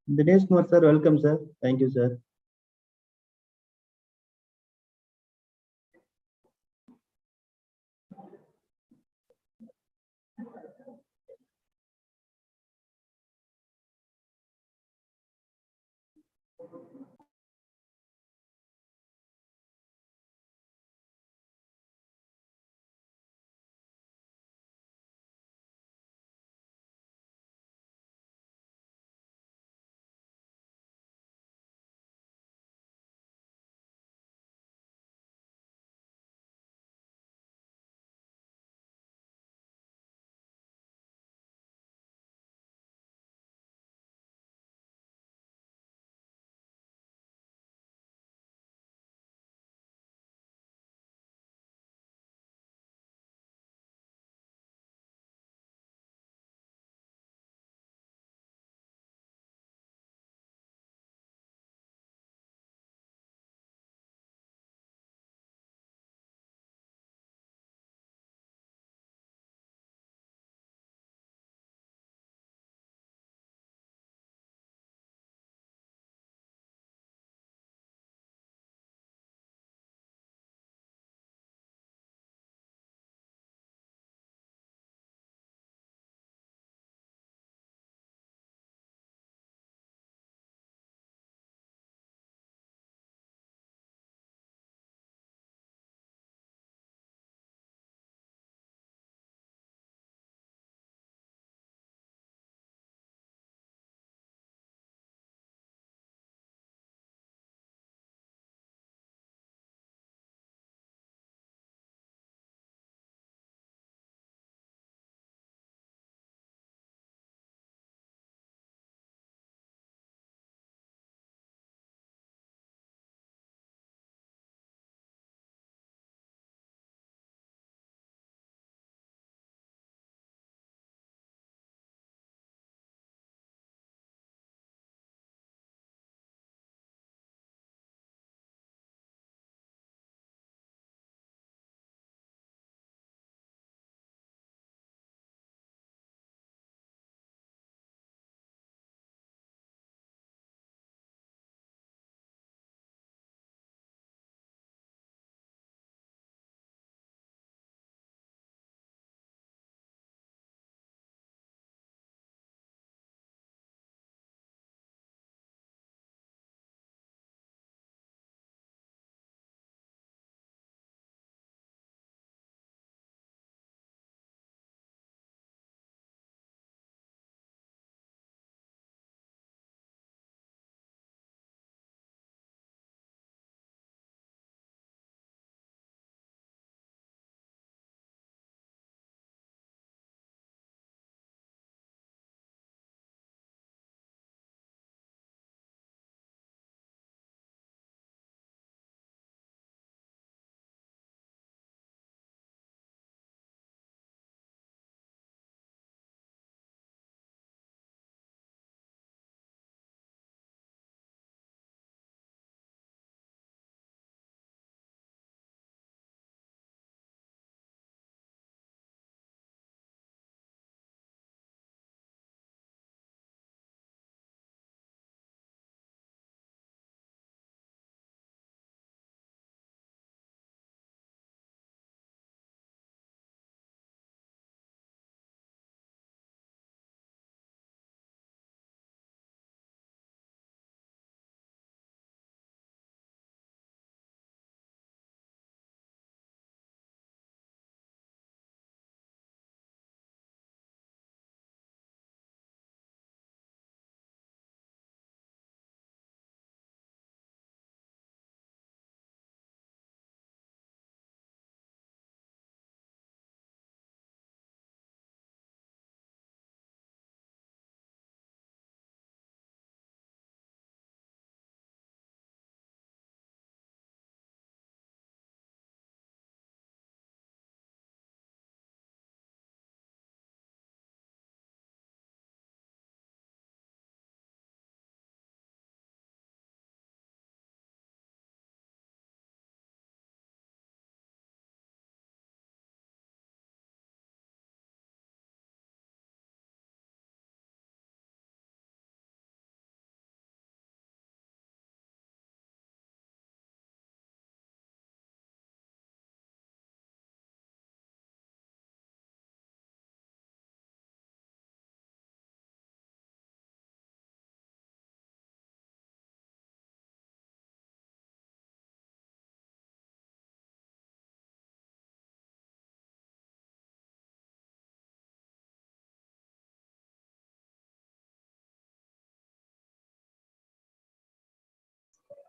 Dinesh Kumar sir, welcome sir. Thank you sir.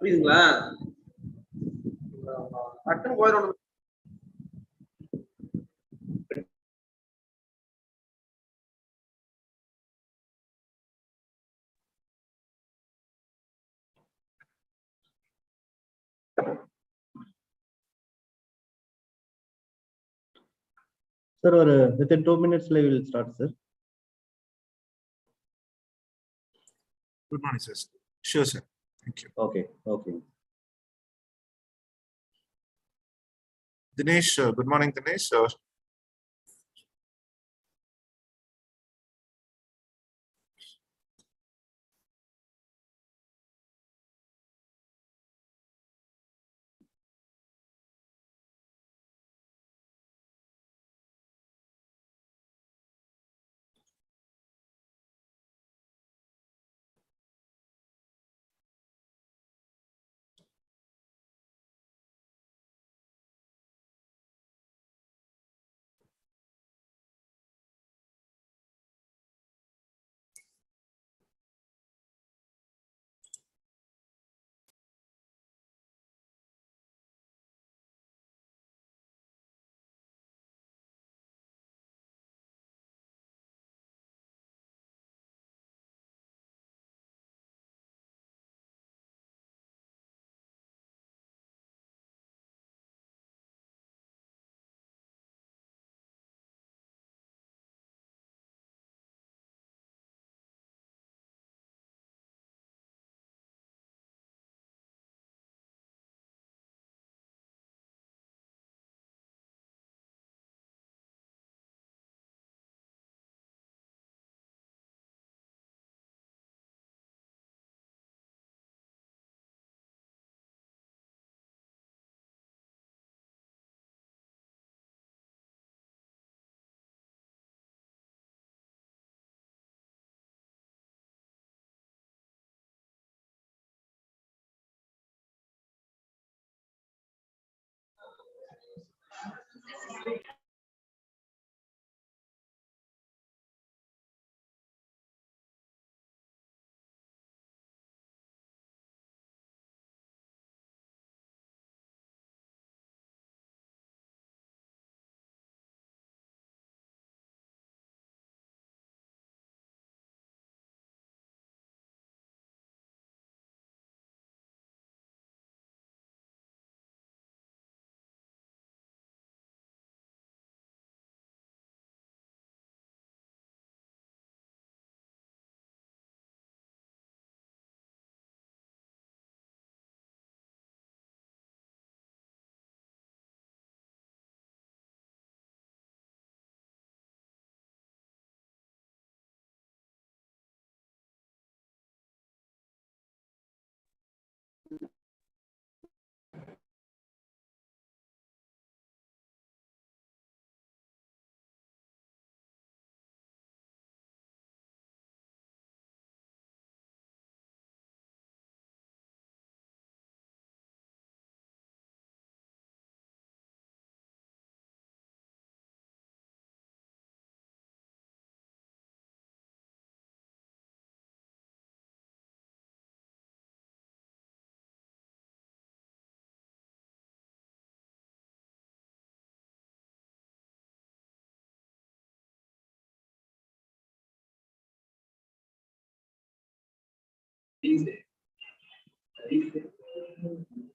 புரியுதுங்களா? டக்குன்னு போயிடும். Sir, within 2 minutes, we will start, sir. Good morning, sir. Sure, sir. Thank you. Okay. Dinesh, good morning, Dinesh.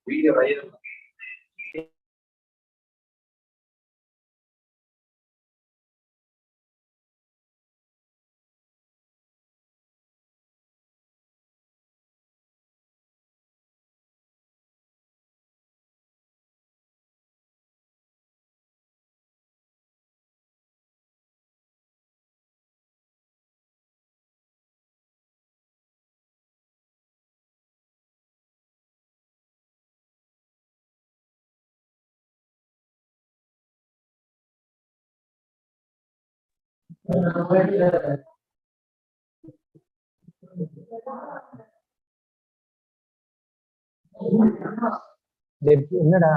Video viral. என்னடா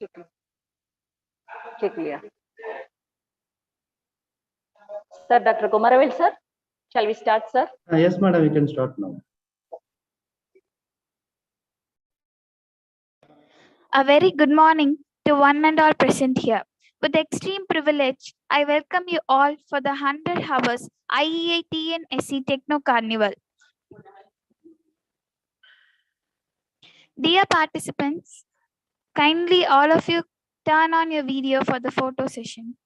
Okay, clear. Sir, Dr. Kumaravel, sir, shall we start, sir? Yes, madam, we can start now. A very good morning to one and all present here. With extreme privilege, I welcome you all for the 100 hours IEA TNSE Techno Carnival. Dear participants, kindly all of you turn on your video for the photo session.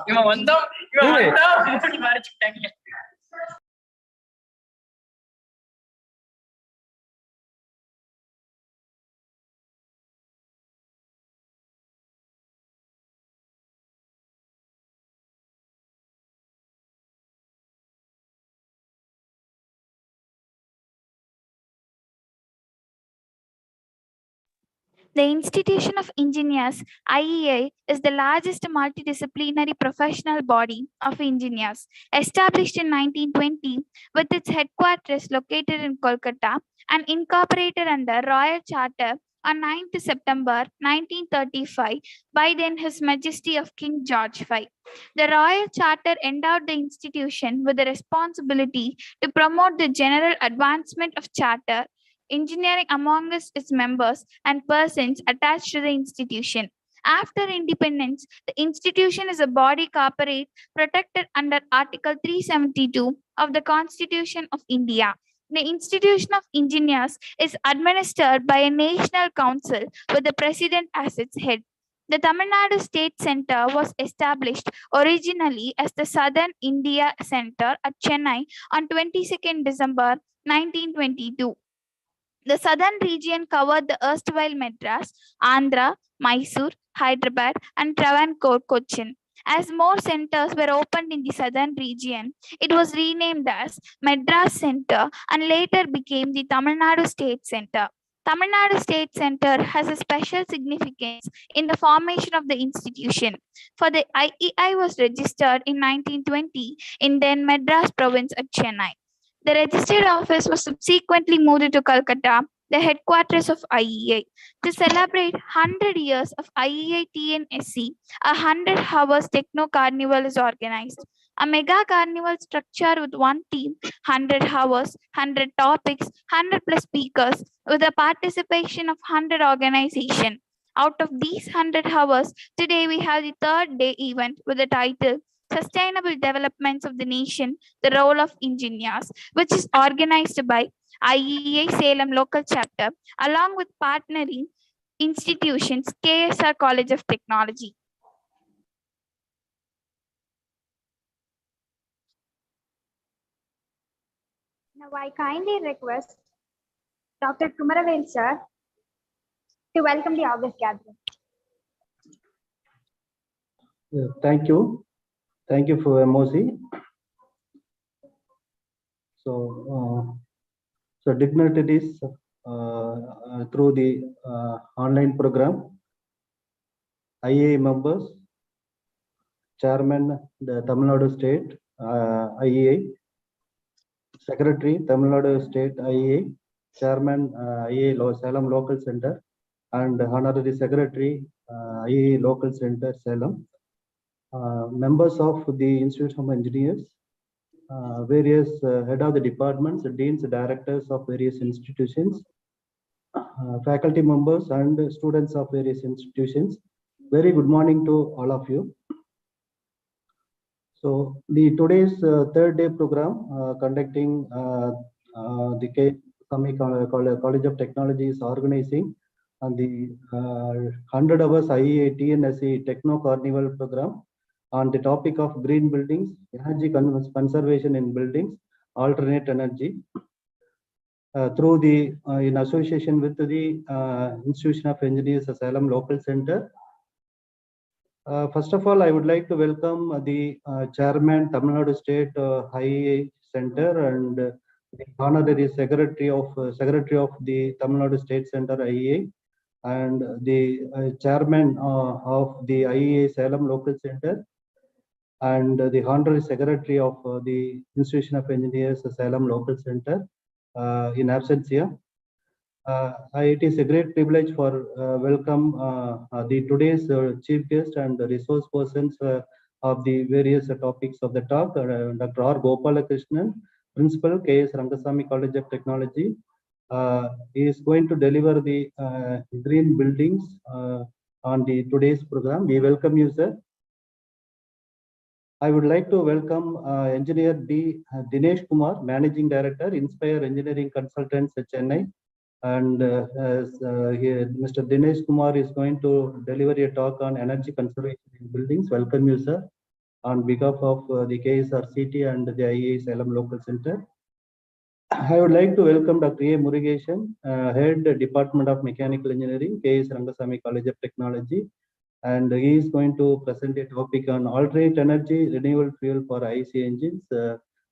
இவன் வந்தோம் மறைச்சுட்டாங்க. The Institution of Engineers, IEI, is the largest multidisciplinary professional body of engineers, established in 1920 with its headquarters located in Kolkata and incorporated under Royal Charter on 9th September 1935 by then His Majesty of King George V. The Royal Charter endowed the institution with the responsibility to promote the general advancement of charter engineering among its members and persons attached to the institution. After independence, the institution is a body corporate protected under Article 372 of the Constitution of India. The Institution of Engineers is administered by a national council with the president as its head. The Tamil Nadu State Center was established originally as the Southern India Center at Chennai on 22nd December 1922. The southern region covered the erstwhile Madras, Andhra, Mysore, Hyderabad, and Travancore, Cochin. As more centers were opened in the southern region, it was renamed as Madras Center and later became the Tamil Nadu State Center. Tamil Nadu State Center has a special significance in the formation of the institution, for the IEI was registered in 1920 in then Madras province at Chennai. The registered office was subsequently moved to Calcutta, the headquarters of IEA. To celebrate 100 years of IEA TNSE, a 100 hours Techno Carnival is organized. A mega carnival structure with one team, 100 hours, 100 topics, 100 plus speakers, with the participation of 100 organizations. Out of these 100 hours, today we have the third day event with the title Sustainable Developments of the Nation, the Role of Engineers, which is organized by IEA Salem Local Chapter, along with partnering institutions, KSR College of Technology. Now I kindly request Dr. Kumaravel sir to welcome the August gathering. Thank you. Thank you for MOC. So dignitaries through the online program, IEA members, Chairman, the Tamil Nadu State IEA, Secretary, Tamil Nadu State IEA, Chairman IEA Salem Local Center, and Honorary Secretary IEA Local Center Salem. Members of the Institute of Engineers, various head of the departments, deans, directors of various institutions, faculty members and students of various institutions. Very good morning to all of you. So the today's third day program conducting the College of Technology is organizing on the 100 hours IEA TNSE Techno Carnival program on the topic of green buildings, energy conservation in buildings, alternate energy. Through the in association with the Institution of Engineers Salem Local Center. First of all, I would like to welcome the Chairman Tamil Nadu State IEA Center and the Honorary Secretary of the Tamil Nadu State Center IEA and the Chairman of the IEA Salem Local Center and the Honorary Secretary of the Institution of Engineers Salem Local Center in absentia. It is a great privilege for welcome the today's chief guest and the resource persons of the various topics of the talk, Dr. R. Gopalakrishnan, Principal, KS Rangasamy College of Technology. He is going to deliver the green buildings on the today's program. We welcome you, sir. I would like to welcome Engineer Dinesh Kumar, Managing Director, Inspire Engineering Consultants at Chennai. And Mr. Dinesh Kumar is going to deliver a talk on energy conservation in buildings. Welcome you, sir, on behalf of the KSRCT and the IEA Salem Local Center. I would like to welcome Dr. A. Murugesan, Head Department of Mechanical Engineering, KS Rangasamy College of Technology. And he is going to present a topic on alternate energy, renewable fuel for IC engines.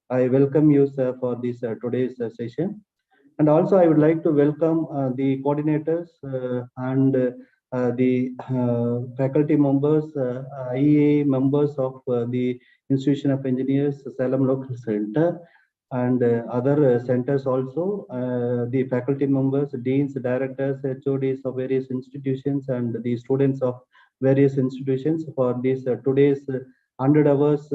I welcome you, sir, for this today's session. And also, I would like to welcome the coordinators and the faculty members, IEA members of the Institution of Engineers, Salem Local Center, and other centers also, the faculty members, deans, directors, HODs of various institutions, and the students of various institutions for this today's 100 hours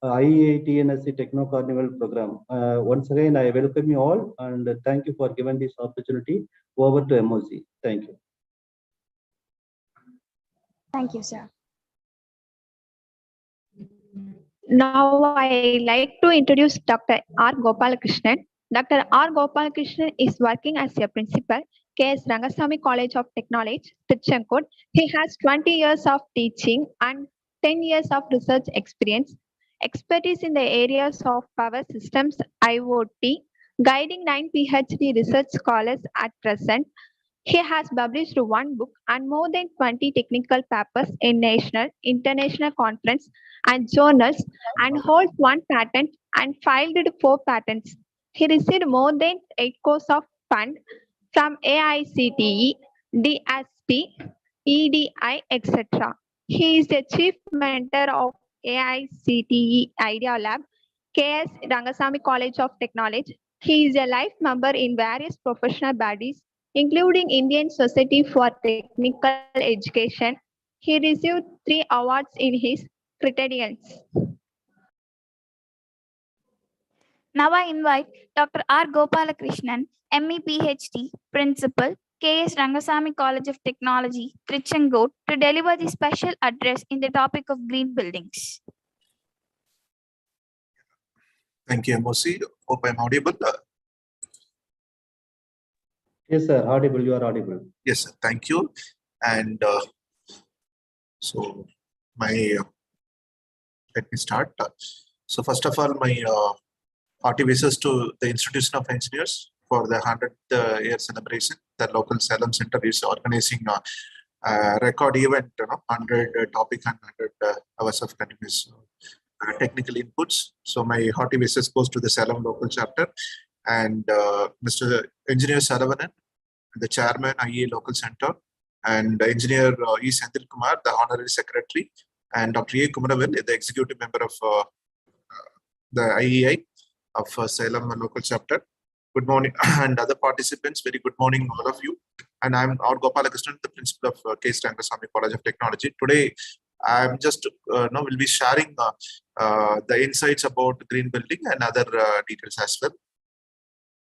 IEA TNSC Techno Carnival program. Once again, I welcome you all and thank you for giving this opportunity. Over to MOC. Thank you. Thank you, sir. Now I like to introduce Dr. R. Gopalakrishnan. Dr. R. Gopalakrishnan is working as a principal, KS Rangasamy College of Technology, Tiruchenkood. He has 20 years of teaching and 10 years of research experience, expertise in the areas of power systems, IoT, guiding 9 PhD research scholars at present. He has published 1 book and more than 20 technical papers in national, international conference and journals, and holds 1 patent and filed 4 patents. He received more than 8 crores of fund from AICTE, DSP, EDI, etc. He is the chief mentor of AICTE Idea Lab, KS Rangasamy College of Technology. He is a life member in various professional bodies, including Indian Society for Technical Education. He received 3 awards in his credentials. Now I invite Dr. R. Gopalakrishnan, ME PhD, Principal, KS Rangasamy College of Technology, Tiruchenkood, to deliver the special address in the topic of green buildings. Thank you, MOC. Hope I'm audible. Yes, sir. Audible. You are audible. Yes, sir. Thank you. And so my let me start. So first of all, my hearty wishes to the Institution of Engineers for the 100th year celebration. The local Salem Center is organizing a record event, 100 topic and 100 hours of continuous technical inputs. So my hearty wishes goes to the Salem local chapter and Mr. Engineer Saravanan, the Chairman, IEA Local Center, and Engineer E. Senthil Kumar, the Honorary Secretary, and Dr. A. Kumaravel, the Executive Member of the IEI of Salem Local Chapter. Good morning, and other participants, very good morning, all of you. And I'm R. Gopalakrishnan, the Principal of KS Rangasamy College of Technology. Today, I'm just will be sharing the insights about green building and other details as well.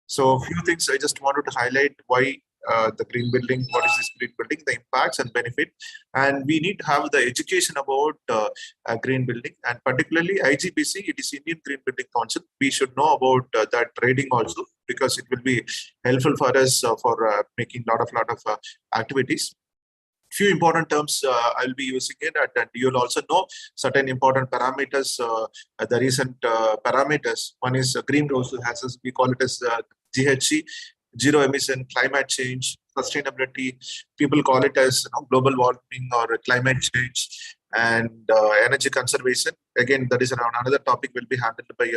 So a few things I just wanted to highlight why the green building, what is this green building, the impacts and benefit. And we need to have the education about green building, and particularly IGBC, it is Indian Green Building Council. We should know about that rating also, because it will be helpful for us for making lot of activities. few important terms I'll be using it, and you'll also know certain important parameters, the recent parameters. One is greenhouse gases, we call it as GHG, zero emission, climate change, sustainability. People call it as global warming or climate change, and energy conservation. Again, that is another topic will be handled by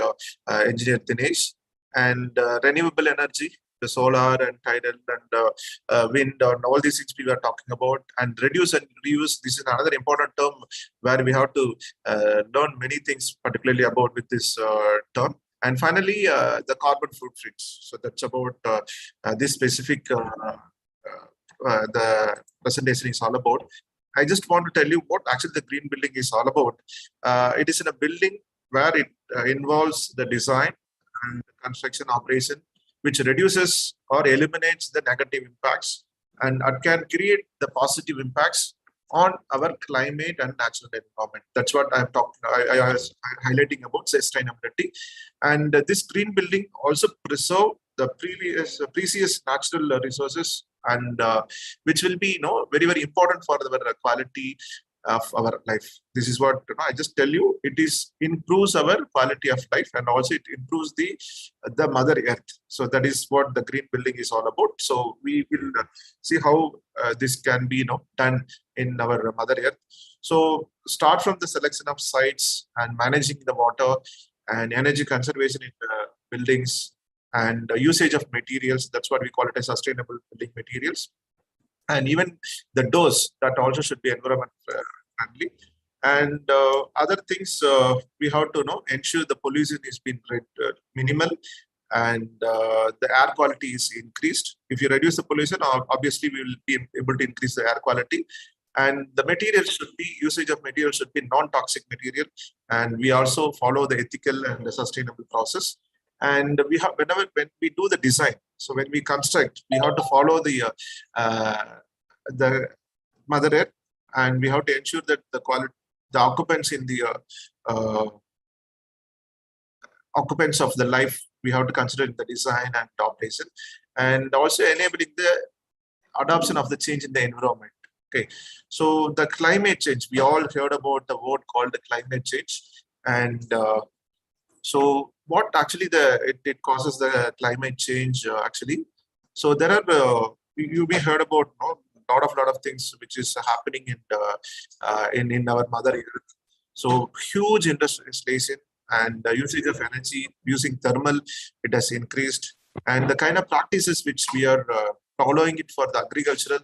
engineer Dinesh. And renewable energy, the solar and tidal and wind and all these things we were talking about, and reduce and reuse. This is another important term where we have to learn many things, particularly about with this term. And finally, the carbon footprints. So that's about this specific the presentation is all about. I just want to tell you what actually the green building is all about. It is in a building where it involves the design and construction operation, which reduces or eliminates the negative impacts, and it can create the positive impacts on our climate and natural environment. That's what I'm talking. I was highlighting about sustainability, and this green building also preserve the precious natural resources, and which will be very important for the quality of our life. This is what I just tell you. It is improves our quality of life, and also it improves the Mother Earth. So that is what the green building is all about. So we will see how this can be done in our Mother Earth. So start from the selection of sites and managing the water and energy conservation in buildings, and usage of materials. That's what we call it as sustainable building materials. And even the doors, that also should be environment friendly. And other things we have to ensure the pollution is being minimal, and the air quality is increased. If you reduce the pollution, obviously we will be able to increase the air quality. And the material should be, usage of material should be non-toxic material, and we also follow the ethical and the sustainable process. And we have, when we do the design, so when we construct, we have to follow the Mother Earth, and we have to ensure that the quality, the occupants in the occupants of the life, we have to consider in the design and operation, and also enabling the adoption of the change in the environment. Okay, so the climate change, we all heard about the word called the climate change, and so what actually it causes the climate change actually. So there are you may heard about lot of things which is happening in our Mother Earth. So huge industrialization and the usage of energy using thermal, it has increased, and the kind of practices which we are following it for the agricultural,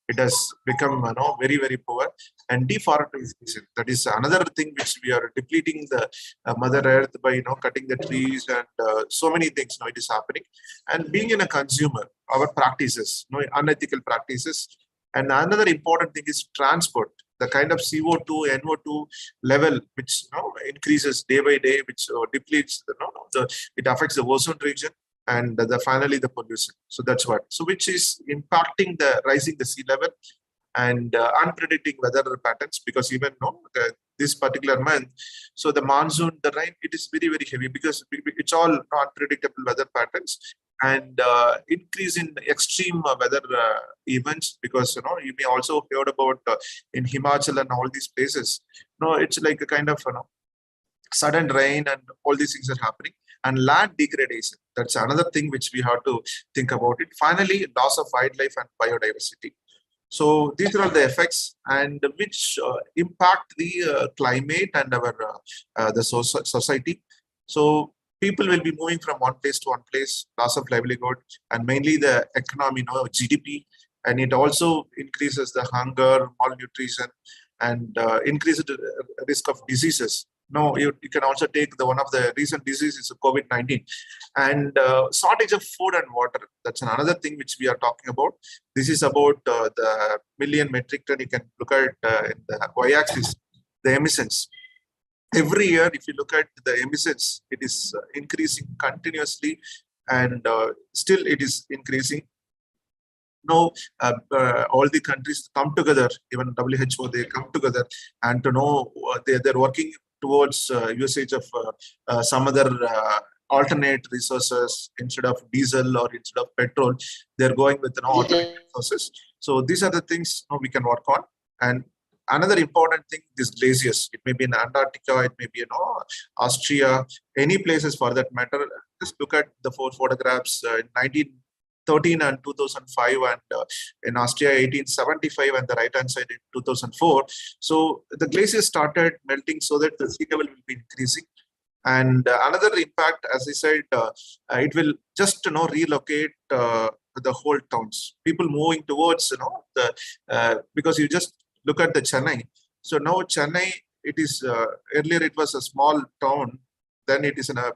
it has become very poor. And deforestation, that is another thing which we are depleting the Mother Earth by cutting the trees, and so many things it is happening. And being in a consumer, our practices, unethical practices. And another important thing is transport, the kind of CO2, NO2 level which increases day by day, which depletes it affects the ozone region, and finally the pollution. So that's what. So which is impacting the rising the sea level, and unpredicting weather patterns, because even this particular month, so the monsoon, the rain, it is very heavy, because it's all unpredictable weather patterns, and increase in extreme weather events, because you may also heard about in Himachal and all these places. It's like a kind of sudden rain, and all these things are happening. And land degradation, that's another thing which we have to think about it. Finally, loss of wildlife and biodiversity. So these are all the effects, and which impact the climate and our the society. So people will be moving from one place to one place, loss of livelihood, and mainly the economy, GDP, and it also increases the hunger, malnutrition, and increases the risk of diseases. You can also take one of the recent diseases of COVID-19, and shortage of food and water. That's another thing which we are talking about. This is about the million metric ton. You can look at in the y-axis, the emissions. Every year, if you look at the emissions, it is increasing continuously, and still it is increasing. All the countries come together, even WHO, they come together, and to know they're working towards usage of some other alternate resources instead of diesel or instead of petrol. They're going with alternate resources. So these are the things we can work on. And another important thing, these glaciers. It may be in Antarctica, it may be Austria, any places for that matter. Just look at the 4 photographs in 1913 and 2005, and in Austria 1875, and the right hand side in 2004. So the glaciers started melting so that the sea level will be increasing. And another impact, as I said, it will just relocate the whole towns. People moving towards because you just look at the Chennai. So now Chennai, it is earlier it was a small town. Then it is in a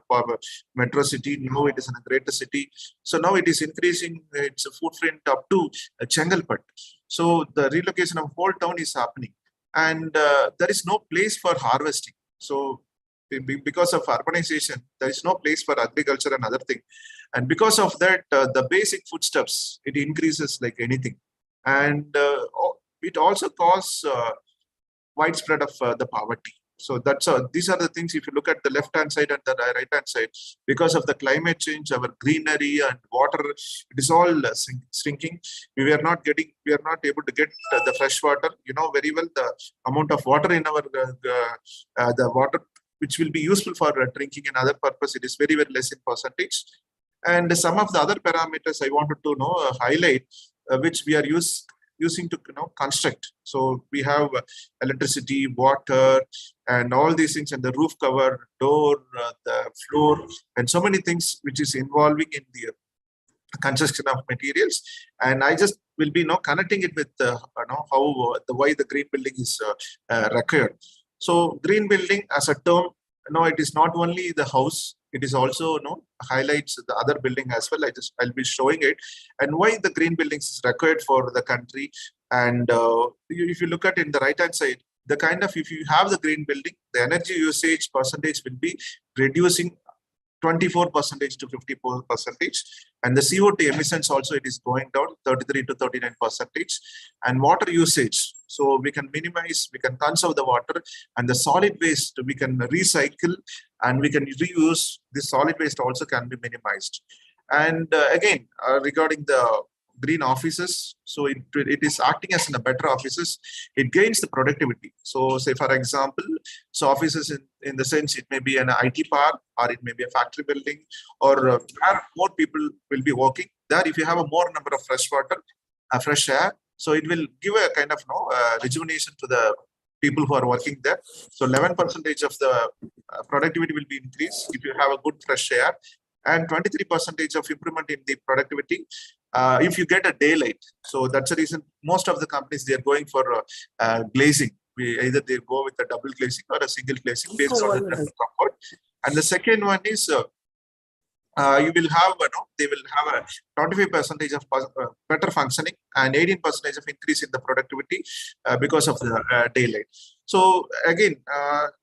metro city. Now it is in a greater city. So now it is increasing its footprint up to Chengalpet. So the relocation of whole town is happening, and there is no place for harvesting. So because of urbanization, there is no place for agriculture and other thing. And because of that, the basic foodstuffs, it increases like anything. And it also causes widespread of the poverty. So that's these are the things. If you look at the left hand side and the right hand side, because of the climate change, our greenery and water, it is all shrinking. We are not able to get the fresh water. You know very well the amount of water in our the water which will be useful for drinking and other purpose. It is very, very less in percentage. And some of the other parameters I wanted to highlight, which we are using to construct. So we have electricity, water, and all these things, and the roof cover, door, the floor, and so many things which is involving in the construction of materials. And I just will be connecting it with why the green building is required. So green building as a term, it is not only the house, it is also highlights the other building as well. I'll be showing it, and why the green buildings is required for the country. And if you look at in the right hand side, the kind of, if you have the green building, the energy usage percentage will be reducing 24% to 54%, and the CO2 emissions also, it is going down 33 to 39%, and water usage. So we can minimize, we can conserve the water, and the solid waste we can recycle and we can reuse. The solid waste also can be minimized. And again, regarding the green offices, so it is acting as in a better offices. It gains the productivity. So say for example, so offices in the sense, it may be an IT park, or it may be a factory building, or where more people will be working there. If you have a more number of fresh water, fresh air, so it will give a kind of rejuvenation to the people who are working there. So 11% of the productivity will be increased if you have a good fresh air, and 23% of improvement in the productivity if you get a daylight. So that's the reason most of the companies, they are going for glazing. Either they go with a double glazing or a single glazing based on the comfort. And the second one is you will have they will have a 25% of better functioning and 18% of increase in the productivity because of the daylight. So again,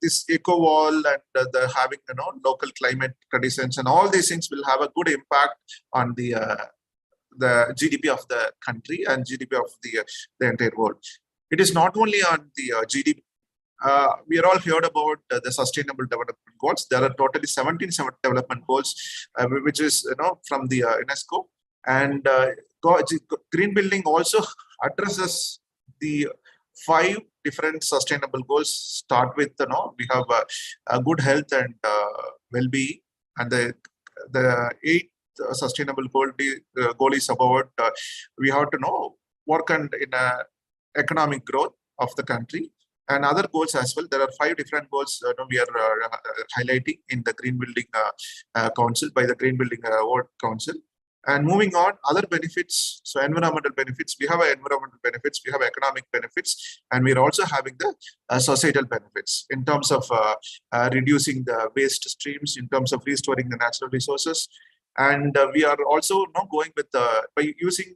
this eco wall and the having local climate conditions and all these things will have a good impact on the GDP of the country and GDP of the entire world. It is not only on the GDP. We are all heard about the Sustainable Development Goals. There are totally 17 development goals, which is from the UNESCO. And green building also addresses the 5 different sustainable goals. Start with we have a good health and well-being, and the 8th sustainable goal is about we have to work on in economic growth of the country. And other goals as well. There are 5 different goals we are highlighting in the Green Building Council, by the Green Building World Council. And moving on, other benefits. So environmental benefits, we have environmental benefits, we have economic benefits, and we are also having the societal benefits in terms of reducing the waste streams, in terms of restoring the natural resources. And we are also going with by using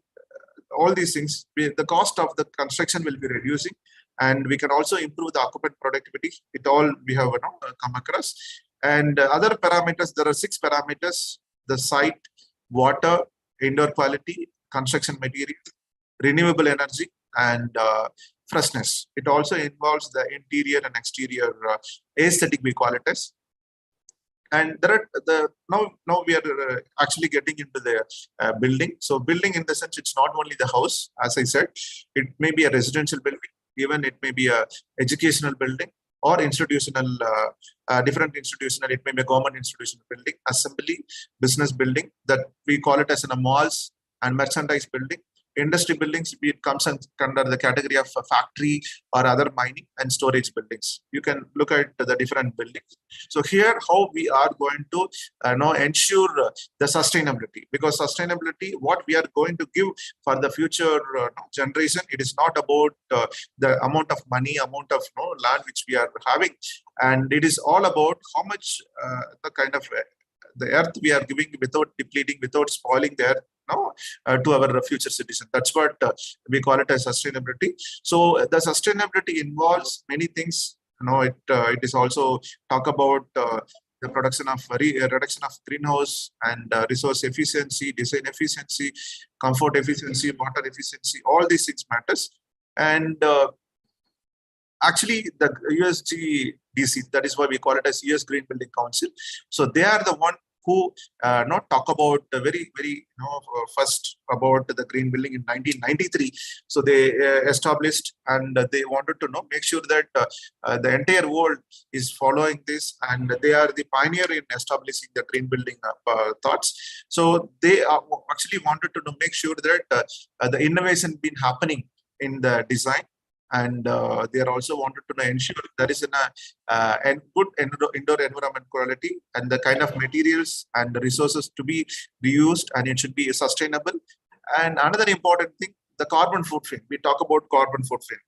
all these things, the cost of the construction will be reducing. And we can also improve the occupant productivity. It all we have come across. And other parameters, there are 6 parameters: the site, water, indoor quality, construction material, renewable energy, and freshness. It also involves the interior and exterior aesthetic, we call it as. And there are now we are actually getting into the building. So building in the sense, it's not only the house, as I said, it may be a residential building, even it may be a educational building or institutional, different institutional, it may be a government institutional building, assembly, business building, that we call it as in a malls and merchandise building. Industry buildings, it comes under the category of a factory or other mining and storage buildings. You can look at the different buildings. So here, how we are going to now ensure the sustainability, because sustainability, what we are going to give for the future generation, it is not about the amount of money, amount of land which we are having, and it is all about how much the kind of the earth we are giving without depleting, without spoiling the earth to our future citizens. That's what we call it as sustainability. So the sustainability involves many things. It is also talk about the production of reduction of greenhouse and resource efficiency, design efficiency, comfort efficiency, water efficiency. All these things matters. And actually, the USGDC, that is why we call it as US Green Building Council. So they are the one who not talk about the very first about the green building in 1993. So they established, and they wanted to make sure that the entire world is following this, and they are the pioneer in establishing the green building thoughts. So they actually wanted to make sure that the innovation been happening in the design. And they are also wanted to ensure there is a good indoor environment quality, and the kind of materials and the resources to be reused, and it should be sustainable. And another important thing, the carbon footprint. We talk about carbon footprint.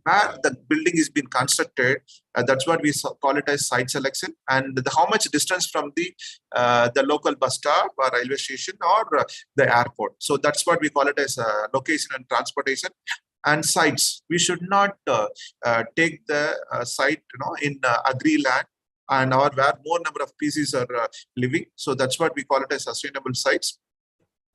Where the building is being constructed, that's what we call it as site selection, and how much distance from the local bus stop or railway station or the airport. So that's what we call it as location and transportation. And sites, we should not take the site in agri land and or where more number of species are living. So that's what we call it as sustainable sites.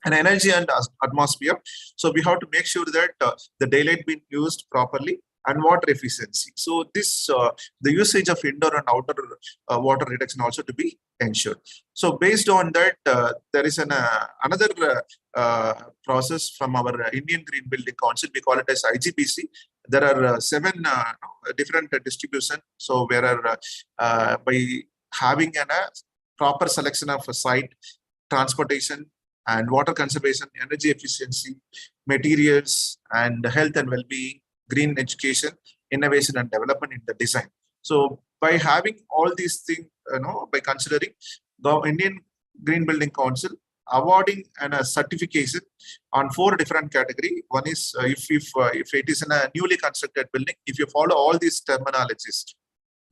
And energy and atmosphere. So we have to make sure that the daylight being used properly, and water efficiency. So this the usage of indoor and outer water reduction also to be ensured. So based on that, there is another process from our Indian Green Building Council. We call it as IGBC. There are 7 different distribution. So where by having a proper selection of a site, transportation, and water conservation, energy efficiency, materials, and health and well-being, green education, innovation and development in the design. So by having all these things, by considering the Indian Green Building Council awarding a certification on 4 different categories. One is if it is in a newly constructed building, if you follow all these terminologies,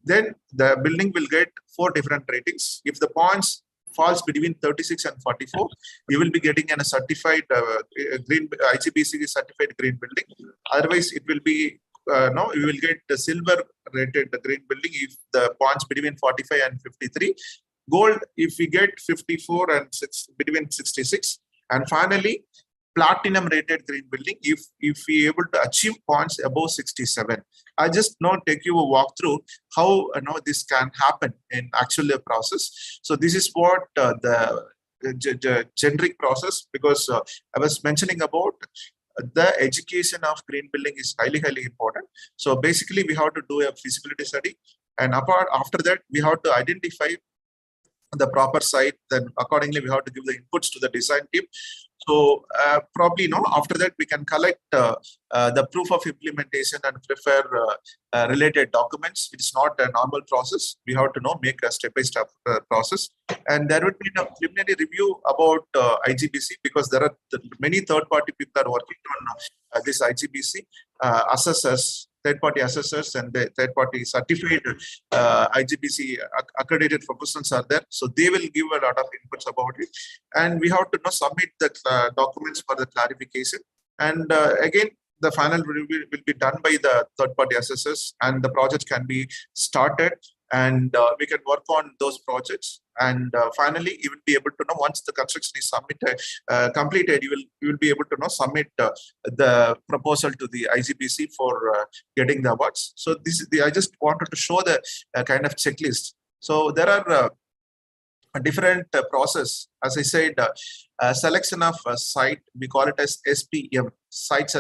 then the building will get 4 different ratings. If the points falls between 36 and 44, you will be getting a certified green IGBC certified green building. Otherwise, it will be you will get the silver rated green building if the points between 45 and 53. Gold if we get 54 and between 66, and finally platinum rated green building if we able to achieve points above 67. I just take you a walk through how this can happen in actual process. So this is what the generic process, because I was mentioning about the education of green building is highly important. So basically we have to do a feasibility study, and after that we have to identify the proper site. Then accordingly we have to give the inputs to the design team. So probably after that we can collect the proof of implementation and prepare related documents. It's not a normal process. We have to make a step-by-step process, and there would be a preliminary review about IGBC, because there are many third-party people are working on this IGBC assessors, third-party assessors, and the third-party certified IGBC accredited professionals are there. So they will give a lot of inputs about it, and we have to submit the documents for the clarification. And again, the final review will be done by the third-party assessors, and the project can be started, and we can work on those projects. And finally, you will be able to once the construction is completed, you will be able to submit the proposal to the IGBC for getting the awards. So this is I just wanted to show the kind of checklist. So there are a different process. As I said, selection of site, we call it as SPM, site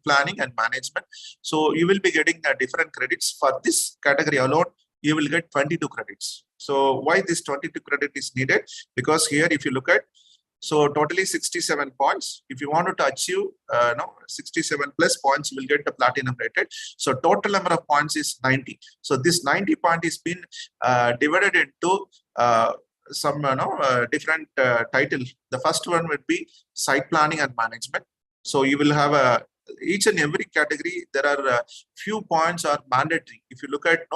planning and management. So you will be getting different credits for this category alone. You will get 22 credits. So why this 22 credit is needed? Because here, if you look at, so totally 67 points. If you wanted to achieve 67 plus points, you will get the platinum rated. So total number of points is 90. So this 90 point is been divided into some different title. The first one would be site planning and management. So you will have each and every category. There are few points are mandatory. If you look at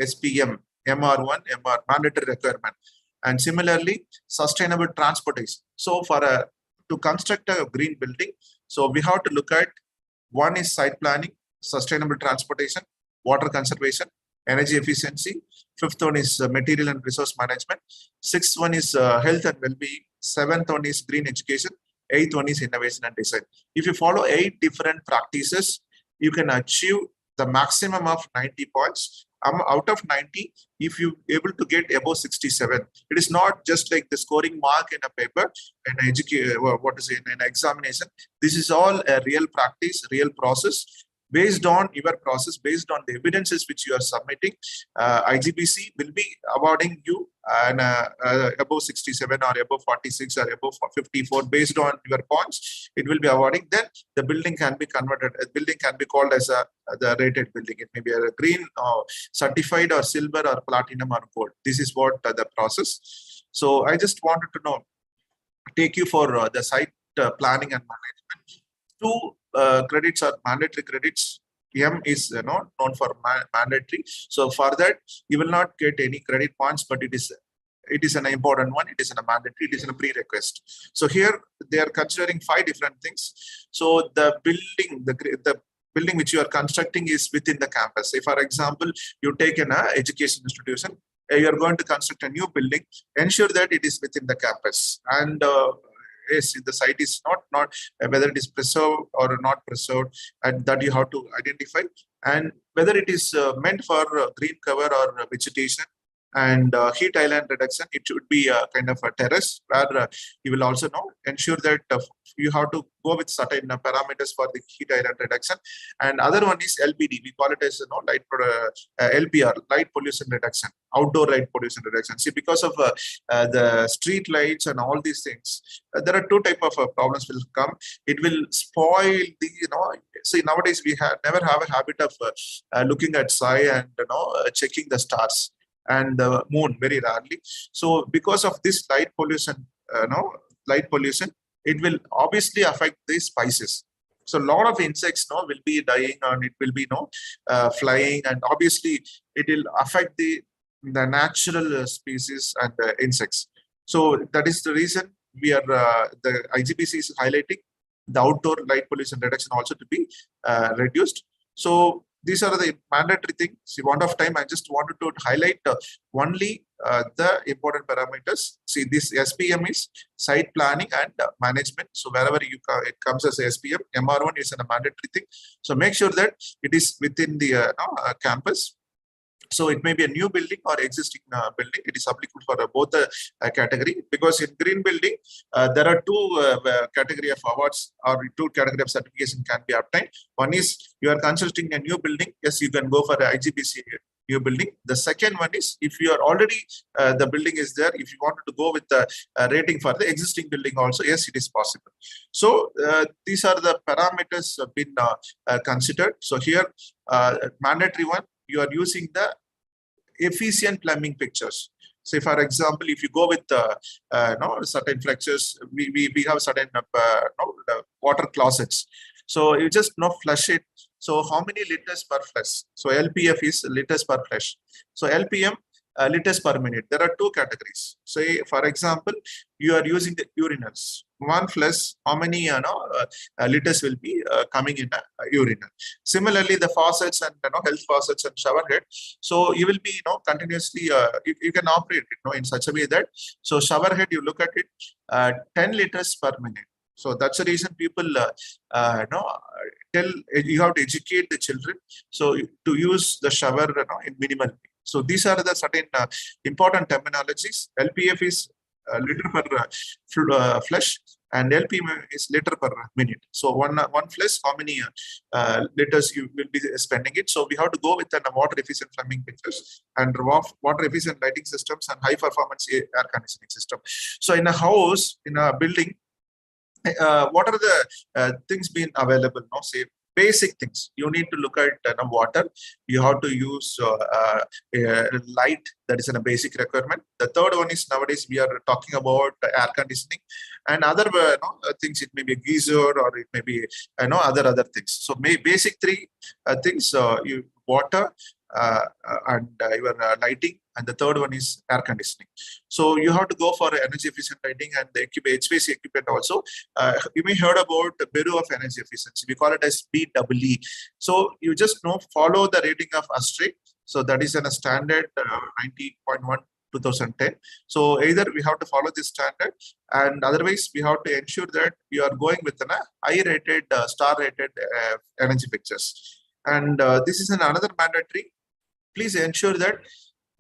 SPM, MR1, MR mandatory requirement. And similarly, sustainable transportation. So for to construct a green building, so we have to look at, one is site planning, sustainable transportation, water conservation, energy efficiency. Fifth one is material and resource management. Sixth one is health and well-being. Seventh one is green education. Eighth one is innovation and design. If you follow 8 different practices, you can achieve the maximum of 90 points. Out of 90, if you able to get above 67, it is not just like the scoring mark in a paper and in an examination. This is all a real practice, real process. Based on your process, based on the evidences which you are submitting, IGBC will be awarding you above 67 or above 46 or above 54 based on your points. It will be awarding. Then the building can be converted. A building can be called as the rated building. It may be a green, certified, or silver, or platinum, or gold. This is what the process. So I just wanted to take you for the site planning and management. 2 credits are mandatory credits. M is known for mandatory. So for that, you will not get any credit points, but it is an important one. It is a mandatory. It is a prerequisite. So here they are considering 5 different things. So the building, the building which you are constructing is within the campus. Say for example, you take an education institution, you are going to construct a new building. Ensure that it is within the campus, and yes, the site is not whether it is preserved or not preserved, and that you have to identify, and whether it is meant for green cover or vegetation, and heat island reduction. It should be a kind of a terrace where you will also ensure that you have to go with certain parameters for the heat island reduction. And other one is LPD. We call it as LPR, light pollution reduction, outdoor light pollution reduction. See, because of the street lights and all these things, there are 2 type of problems will come. It will spoil the see, nowadays we never have a habit of looking at sky and checking the stars and the moon very rarely. So because of this light pollution, it will obviously affect the spices. So a lot of insects will be dying, and it will be flying, and obviously it will affect the natural species and the insects. So that is the reason we are the IGBC is highlighting the outdoor light pollution reduction also to be reduced. So these are the mandatory things. See, want of time, I just wanted to highlight only the important parameters. See, this SPM is site planning and management. So wherever it comes as SPM, MR1 is a mandatory thing. So make sure that it is within the campus. So it may be a new building or existing building. It is applicable for both the category, because in green building, there are 2 category of awards or 2 category of certification can be obtained. One is you are constructing a new building. Yes, you can go for the IGBC new building. The second one is if you are already, the building is there, if you wanted to go with the rating for the existing building also, yes, it is possible. So these are the parameters have been considered. So here, mandatory one, you are using the efficient plumbing fixtures. Say, for example, if you go with certain flexures, we have certain water closets. So you just flush it. So how many liters per flush? So LPF is liters per flush. So LPM, liters per minute. There are 2 categories. Say, for example, you are using the urinals. One flush, how many liters will be coming in a urinal. Similarly, the faucets and health faucets and shower head. So you will be continuously you can operate it in such a way that shower head, you look at it 10 liters per minute. So that's the reason people tell you have to educate the children. So to use the shower in minimal. So these are the certain important terminologies. LPF is liter per flush, and LPM is liter per minute. So one flush, how many liters you will be spending it. So we have to go with a water efficient plumbing fixtures and water efficient lighting systems and high performance air conditioning system. So in a house, in a building, what are the things being available? No, say basic things. You need to look at water. You have to use light. That is a basic requirement. The third one is nowadays we are talking about air conditioning and other things. It may be a geyser or it may be other things. So basic three things: water and your lighting, and the third one is air conditioning. So you have to go for energy efficient lighting and the HVAC equipment also. You may heard about the Bureau of Energy Efficiency. We call it as BEE. So you just follow the rating of ASTRAE. So that is a standard 90.1 2010. So either we have to follow this standard, and otherwise we have to ensure that you are going with a high rated, star rated energy fixtures. And this is another mandatory. Please ensure that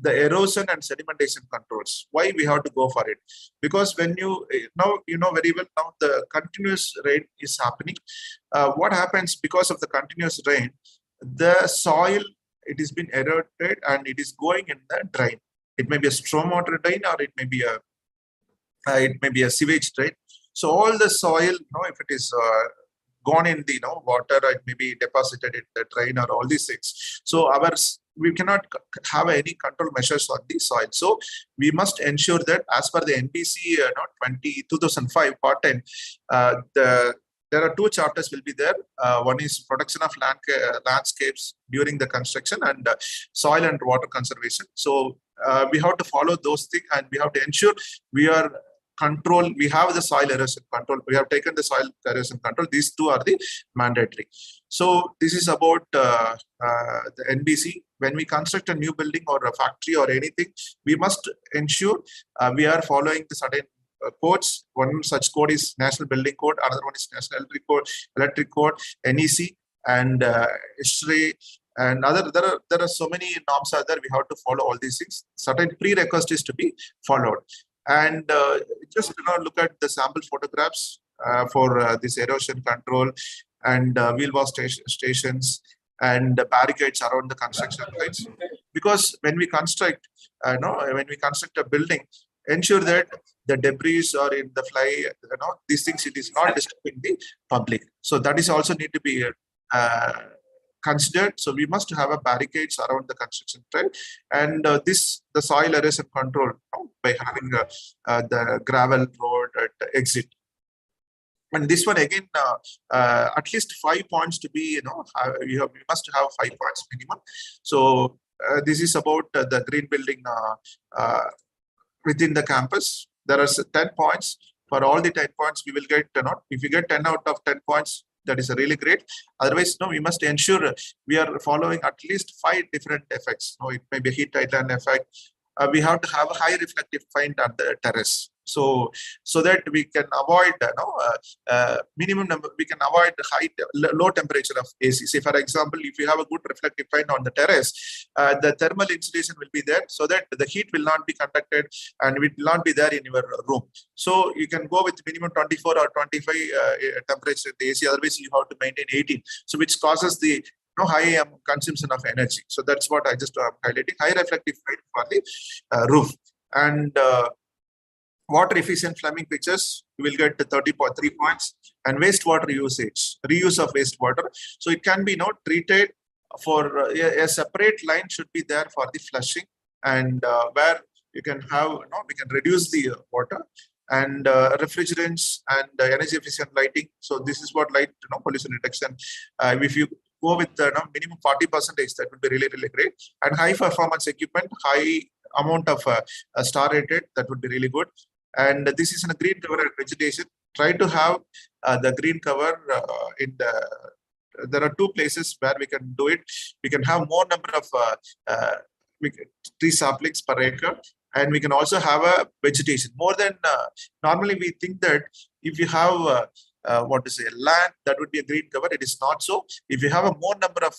the erosion and sedimentation controls. Why we have to go for it? Because when you know very well now the continuous rain is happening. What happens because of the continuous rain? The soil, it has been eroded and it is going in the drain. It may be a stormwater drain or it may be a sewage drain. So all the soil, if it is gone in the water, it may be deposited in the drain or all these things. So we cannot have any control measures on the soil. So we must ensure that as per the NBC 2005 part 10, there are two chapters will be there. One is protection of landscapes during the construction and soil and water conservation. So we have to follow those things, and we have to ensure we are control. We have the soil erosion control. We have taken the soil erosion control. These two are the mandatory. So this is about the NBC. When we construct a new building or a factory or anything, we must ensure we are following the certain codes. One such code is National Building Code. Another one is National Electric Code, NEC, and ISRE. And there are so many norms are there. We have to follow all these things. Certain prerequisites is to be followed. And just look at the sample photographs for this erosion control and wheel wash stations and barricades around the construction sites. Because when we construct, when we construct a building, ensure that the debris or in the fly, these things, it is not disturbing the public. So that is also need to be considered. So we must have a barricades around the construction site, and the soil erosion control by having the gravel road at the exit. And this one again, at least 5 points to be, we must have 5 points minimum. So this is about the green building within the campus. There are 10 points. For all the 10 points, we will get, if you get 10 out of 10 points, that is really great. Otherwise, we must ensure we are following at least 5 different effects. It may be a heat island effect. We have to have a high reflective point at the terrace. So that we can avoid minimum number, we can avoid low temperature of AC. Say for example, if you have a good reflective point on the terrace, the thermal insulation will be there so that the heat will not be conducted and it will not be there in your room. So you can go with minimum 24 or 25 temperature in the AC. Otherwise, you have to maintain 18. So which causes the high consumption of energy. So that's what I just highlighting. High reflective point for the roof. And water efficient plumbing fixtures, you will get 30.3 points. And wastewater usage, reuse of wastewater. So it can be treated for a separate line should be there for the flushing, and where you can have, we can reduce the water and refrigerants and energy efficient lighting. So this is what light pollution reduction. If you go with minimum 40%, that would be really, really great. And high performance equipment, high amount of star rated, that would be really good. And this is in a green cover and vegetation. Try to have the green cover in the. There are 2 places where we can do it. We can have more number of tree saplings per acre, and we can also have a vegetation more than normally. We think that if you have what to say, land, that would be a green cover. It is not so. If you have a more number of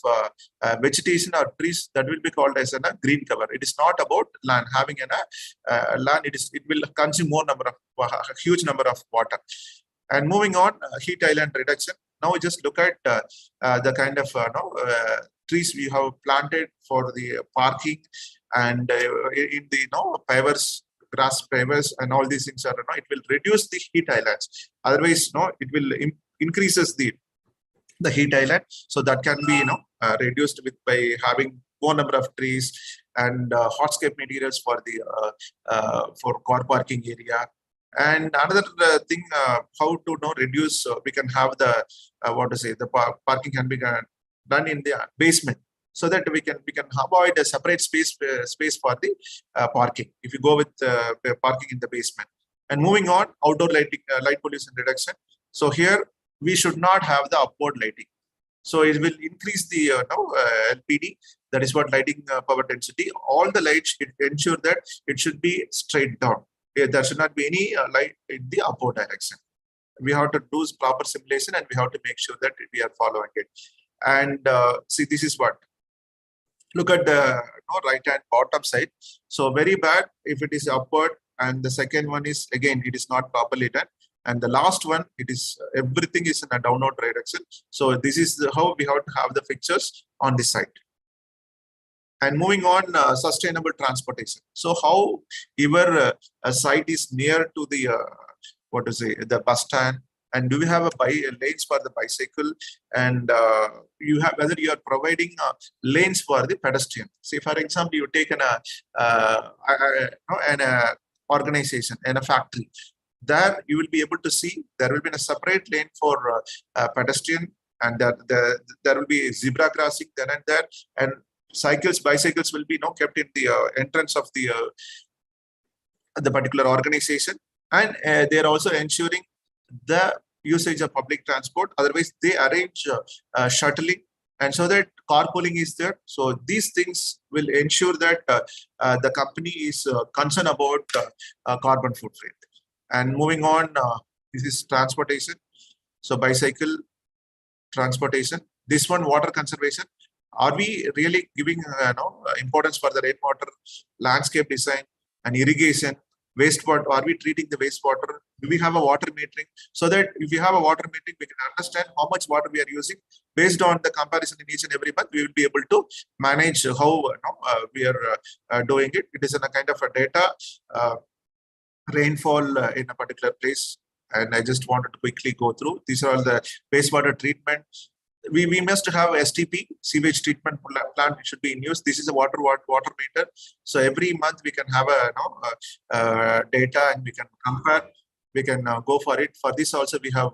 vegetation or trees, that will be called as a green cover. It is not about land. Having a land, it will consume more number of a huge number of water. And moving on, heat island reduction. Now we just look at the kind of trees we have planted for the parking and in the pavers, grass pavers, and all these things are, it will reduce the heat islands. Otherwise, it will increases the heat island. So that can be reduced by having more number of trees and hardscape materials for the for car parking area. And another thing, how to reduce, we can have the the parking can be done in the basement, so that we can avoid a separate space for the parking if you go with parking in the basement. And moving on, outdoor lighting, light pollution reduction. So here we should not have the upward lighting. So it will increase the LPD, that is what lighting power density. All the lights should ensure that it should be straight down. There should not be any light in the upward direction. We have to do proper simulation and we have to make sure that we are following it. And see, this is what. Look at the right hand bottom side. So very bad if it is upward, and the second one is again it is not properly done, and the last one it is everything is in a downward direction. So this is how we have to have the fixtures on this side. And moving on, sustainable transportation. So how your site is near to the the bus stand, and do we have a lanes for the bicycle, and you have whether you are providing lanes for the pedestrian. Say for example, you take an organization and a factory. There you will be able to see there will be a separate lane for pedestrian, and there will be zebra crossing then and there, and bicycles will be kept in the entrance of the particular organization, and they are also ensuring the usage of public transport. Otherwise, they arrange shuttling, and so that carpooling is there. So these things will ensure that the company is concerned about carbon footprint. And moving on, this is transportation. So bicycle transportation. This one, water conservation. Are we really giving importance for the rainwater, landscape design, and irrigation? Wastewater, are we treating the wastewater? Do we have a water metering? So that if you have a water metering, we can understand how much water we are using. Based on the comparison in each and every month, we will be able to manage how we are doing it. It is in a kind of a data rainfall in a particular place. And I just wanted to quickly go through. These are all the wastewater treatment. We must have STP, sewage treatment plant, which should be in use. This is a water meter. So every month we can have a data and we can compare. We can go for it. For this also we have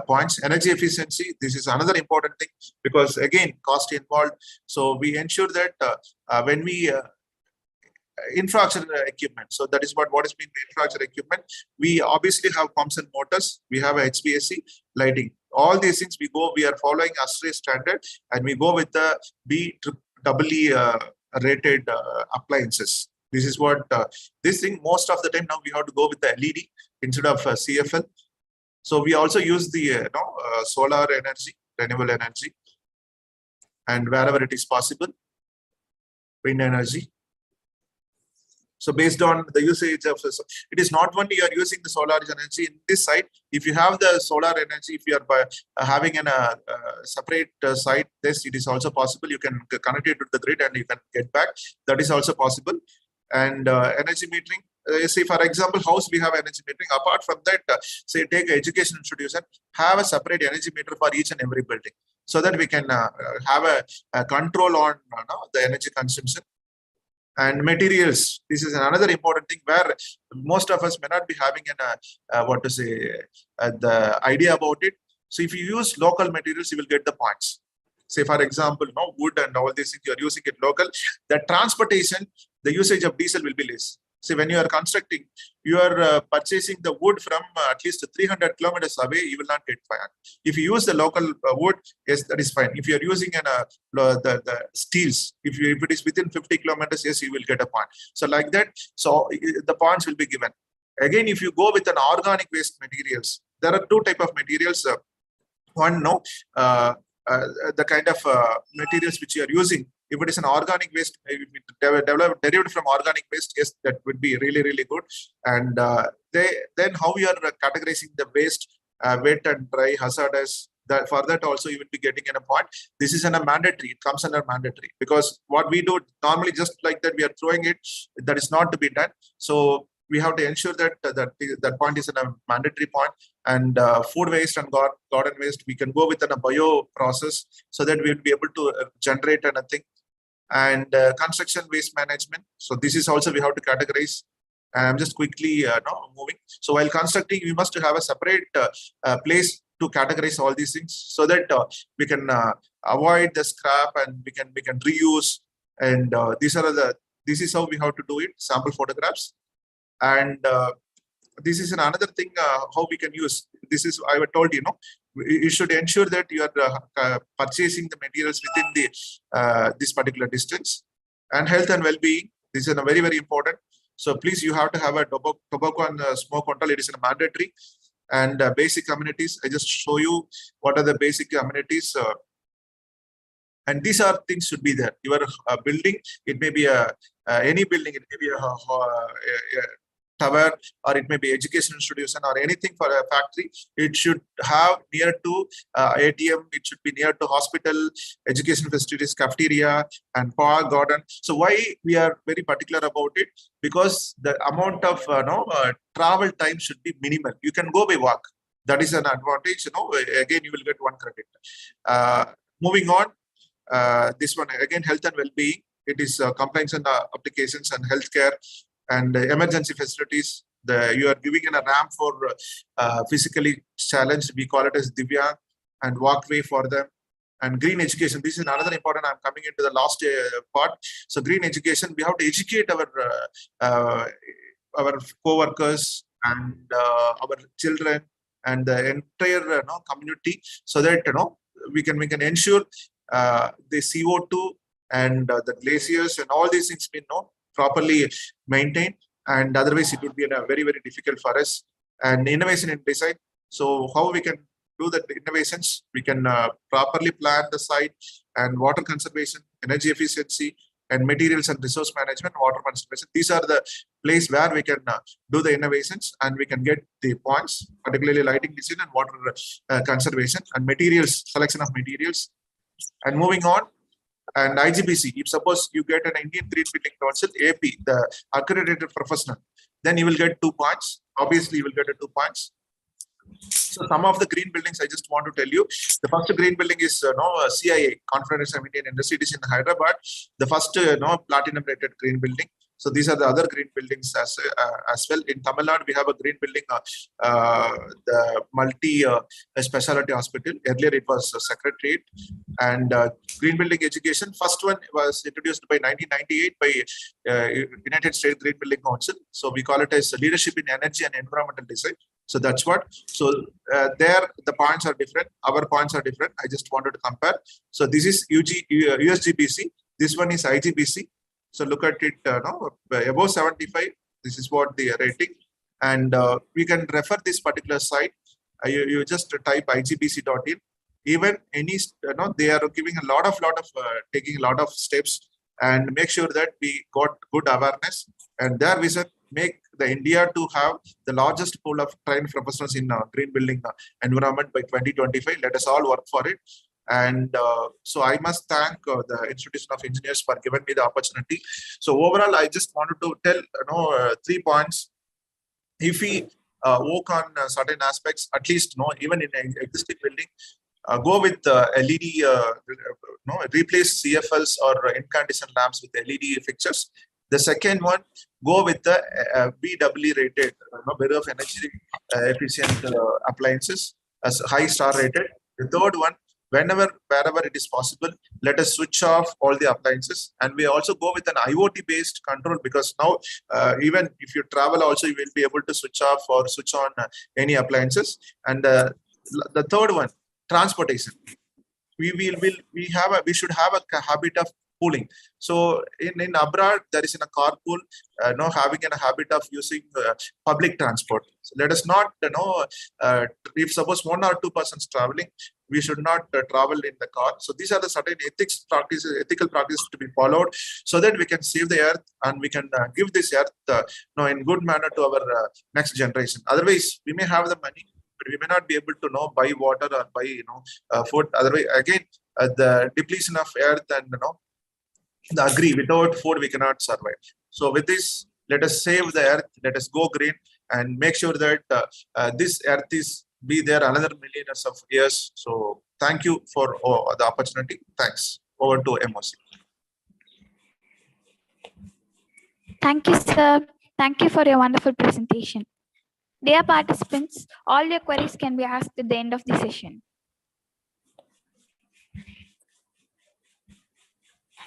points. Energy efficiency. This is another important thing because again cost involved. So we ensure that when we infrastructure equipment. So that is what is being infrastructure equipment. We obviously have pumps and motors. We have a HVAC lighting. All these things we are following ASHRAE standard, and we go with the BEE rated appliances. This is what this thing most of the time now we have to go with the LED instead of CFL. So we also use the solar energy, renewable energy, and wherever it is possible, wind energy. So based on the usage of it is not only you are using the solar energy in this site. If you have the solar energy, if you are having a separate site, this it is also possible. You can connect it to the grid and you can get back. That is also possible. And energy metering. Say for example, house we have energy metering. Apart from that, say take an education institution, have a separate energy meter for each and every building, so that we can have a control on the energy consumption. And materials. This is another important thing where most of us may not be having the idea about it. So if you use local materials, you will get the points. Say for example, wood and all these things, you are using it local. The transportation, the usage of diesel will be less. See, when you are constructing, you are purchasing the wood from at least 300 kilometers away, you will not get fine. If you use the local wood, yes, that is fine. If you are using the steels, if it is within 50 kilometers, yes, you will get a point. So like that, so the points will be given. Again, if you go with an organic waste materials, there are two type of materials. One, the kind of materials which you are using. If it is an organic waste, if it derived from organic waste, yes, that would be really, really good. And then how you are categorizing the waste, wet and dry, hazardous. That for that also you will be getting in a point. This is a mandatory. It comes under mandatory, because what we do normally, just like that, we are throwing it. That is not to be done. So we have to ensure that that point is in a mandatory point. And food waste and garden waste, we can go with a bio process, so that we will be able to generate anything. And construction waste management. So this is also we have to categorize. I'm just quickly moving. So while constructing, we must have a separate place to categorize all these things, so that we can avoid the scrap and we can reuse. And this is how we have to do it. Sample photographs. And this is another thing how we can use. This is, I told you, you should ensure that you are purchasing the materials within the this particular distance. And health and well-being, this is a very, very important. So please, you have to have a tobacco and smoke control. It is a mandatory. And basic amenities, I just show you what are the basic amenities. And these are things should be there. Your building, it may be any building, it may be a tower, or it may be education institution, or anything for a factory. It should have near to ATM, it should be near to hospital, education facilities, cafeteria, and park, garden. So why we are very particular about it? Because the amount of travel time should be minimal. You can go by walk. That is an advantage. Again, you will get 1 credit. Moving on, this one again, health and well-being. It is compliance and applications and healthcare. And emergency facilities, you are giving in a ramp for physically challenged, we call it as Divya, and walkway for them. And green education, this is another important. I'm coming into the last part. So green education, we have to educate our co-workers and our children and the entire community, so that we can ensure the CO2 and the glaciers and all these things be properly maintained, and otherwise it would be very, very difficult for us. And innovation in design. So how we can do the innovations? We can properly plan the site, and water conservation, energy efficiency, and materials and resource management, water conservation. These are the place where we can do the innovations, and we can get the points, particularly lighting design and water conservation, and materials, selection of materials. And moving on. And IGBC, if suppose you get an Indian Green Building Council, AP, the accredited professional, then you will get 2 points. Obviously, you will get 2 points. So some of the green buildings, I just want to tell you, the first green building is CIA, Confederation of Indian Industry. It is in Hyderabad. The first platinum rated green building. So these are the other green buildings as well. In Tamil Nadu, we have a green building, the multi-specialty hospital. Earlier, it was a secretariat. And green building education, first one was introduced by 1998 by United States Green Building Council. So we call it as leadership in energy and environmental design. So that's what. So there, the points are different. Our points are different. I just wanted to compare. So this is USGBC. This one is IGBC. So look at it, above 75, this is what the rating. And we can refer this particular site. You just type igbc.in. Even any, they are giving a lot of taking a lot of steps, and make sure that we got good awareness. And their vision, make the India to have the largest pool of trained professionals in green building environment by 2025. Let us all work for it. And so I must thank the Institution of Engineers for giving me the opportunity. So overall, I just wanted to tell 3 points. If we work on certain aspects, at least even in an existing building, go with LED, replace CFLs or incandescent lamps with LED fixtures. The second one, go with the BW rated, better of energy efficient appliances as high star rated. The third one, wherever it is possible, let us switch off all the appliances. And we also go with an IoT based control, because now even if you travel also, you will be able to switch off or switch on any appliances. And the third one, transportation. We should have a habit of cooling. So in abroad, there is in a carpool, having a habit of using public transport. So let us not, if suppose 1 or 2 persons traveling, we should not travel in the car. So these are the certain ethical practices to be followed, so that we can save the earth and we can give this earth in good manner to our next generation. Otherwise, we may have the money, but we may not be able to buy water or buy food. Otherwise, again, the depletion of earth and the agree, without food we cannot survive. So with this, let us save the earth, let us go green, and make sure that this earth is be there another millions of years. So thank you for the opportunity. Thanks. Over to MOC. Thank you, sir. Thank you for your wonderful presentation. Dear participants, all your queries can be asked at the end of the session.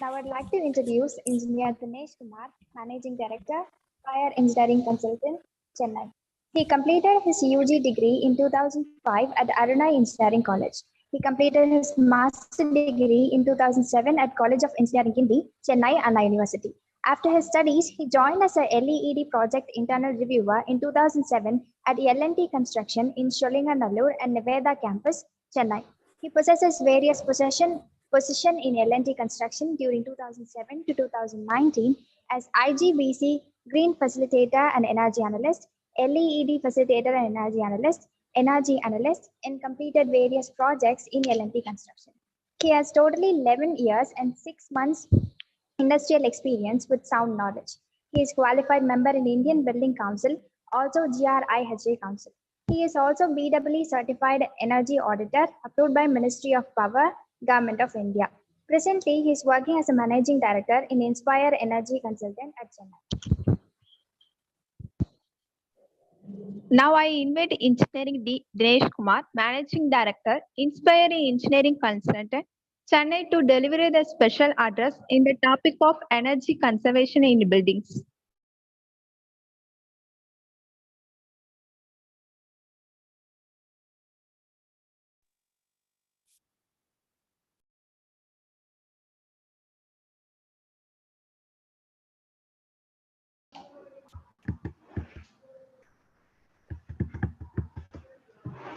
Now I'd like to introduce Engineer Dinesh Kumar, Managing Director, Fire Engineering Consultant, Chennai. He completed his UG degree in 2005 at Aruna Engineering College. He completed his master degree in 2007 at College of Engineering Gindi, Chennai, Anna University. After his studies, he joined as a LED project internal reviewer in 2007 at L&T Construction in Sholinganallur and Nevada campus, Chennai. He possesses various position in L&T Construction during 2007 to 2019 as IGBC Green Facilitator and Energy Analyst, LED Facilitator and Energy Analyst, and completed various projects in L&T Construction. He has totally 11 years and 6 months industrial experience with sound knowledge. He is qualified member in Indian Building Council, also GRIHA Council. He is also BEE certified energy auditor approved by Ministry of Power, Government of India. Presently, he is working as a managing director in Inspire Energy Consultant at Chennai. Now I invite Engineering Dinesh Kumar, Managing Director, Inspire Engineering Consultant, Chennai, to deliver the special address in the topic of energy conservation in buildings.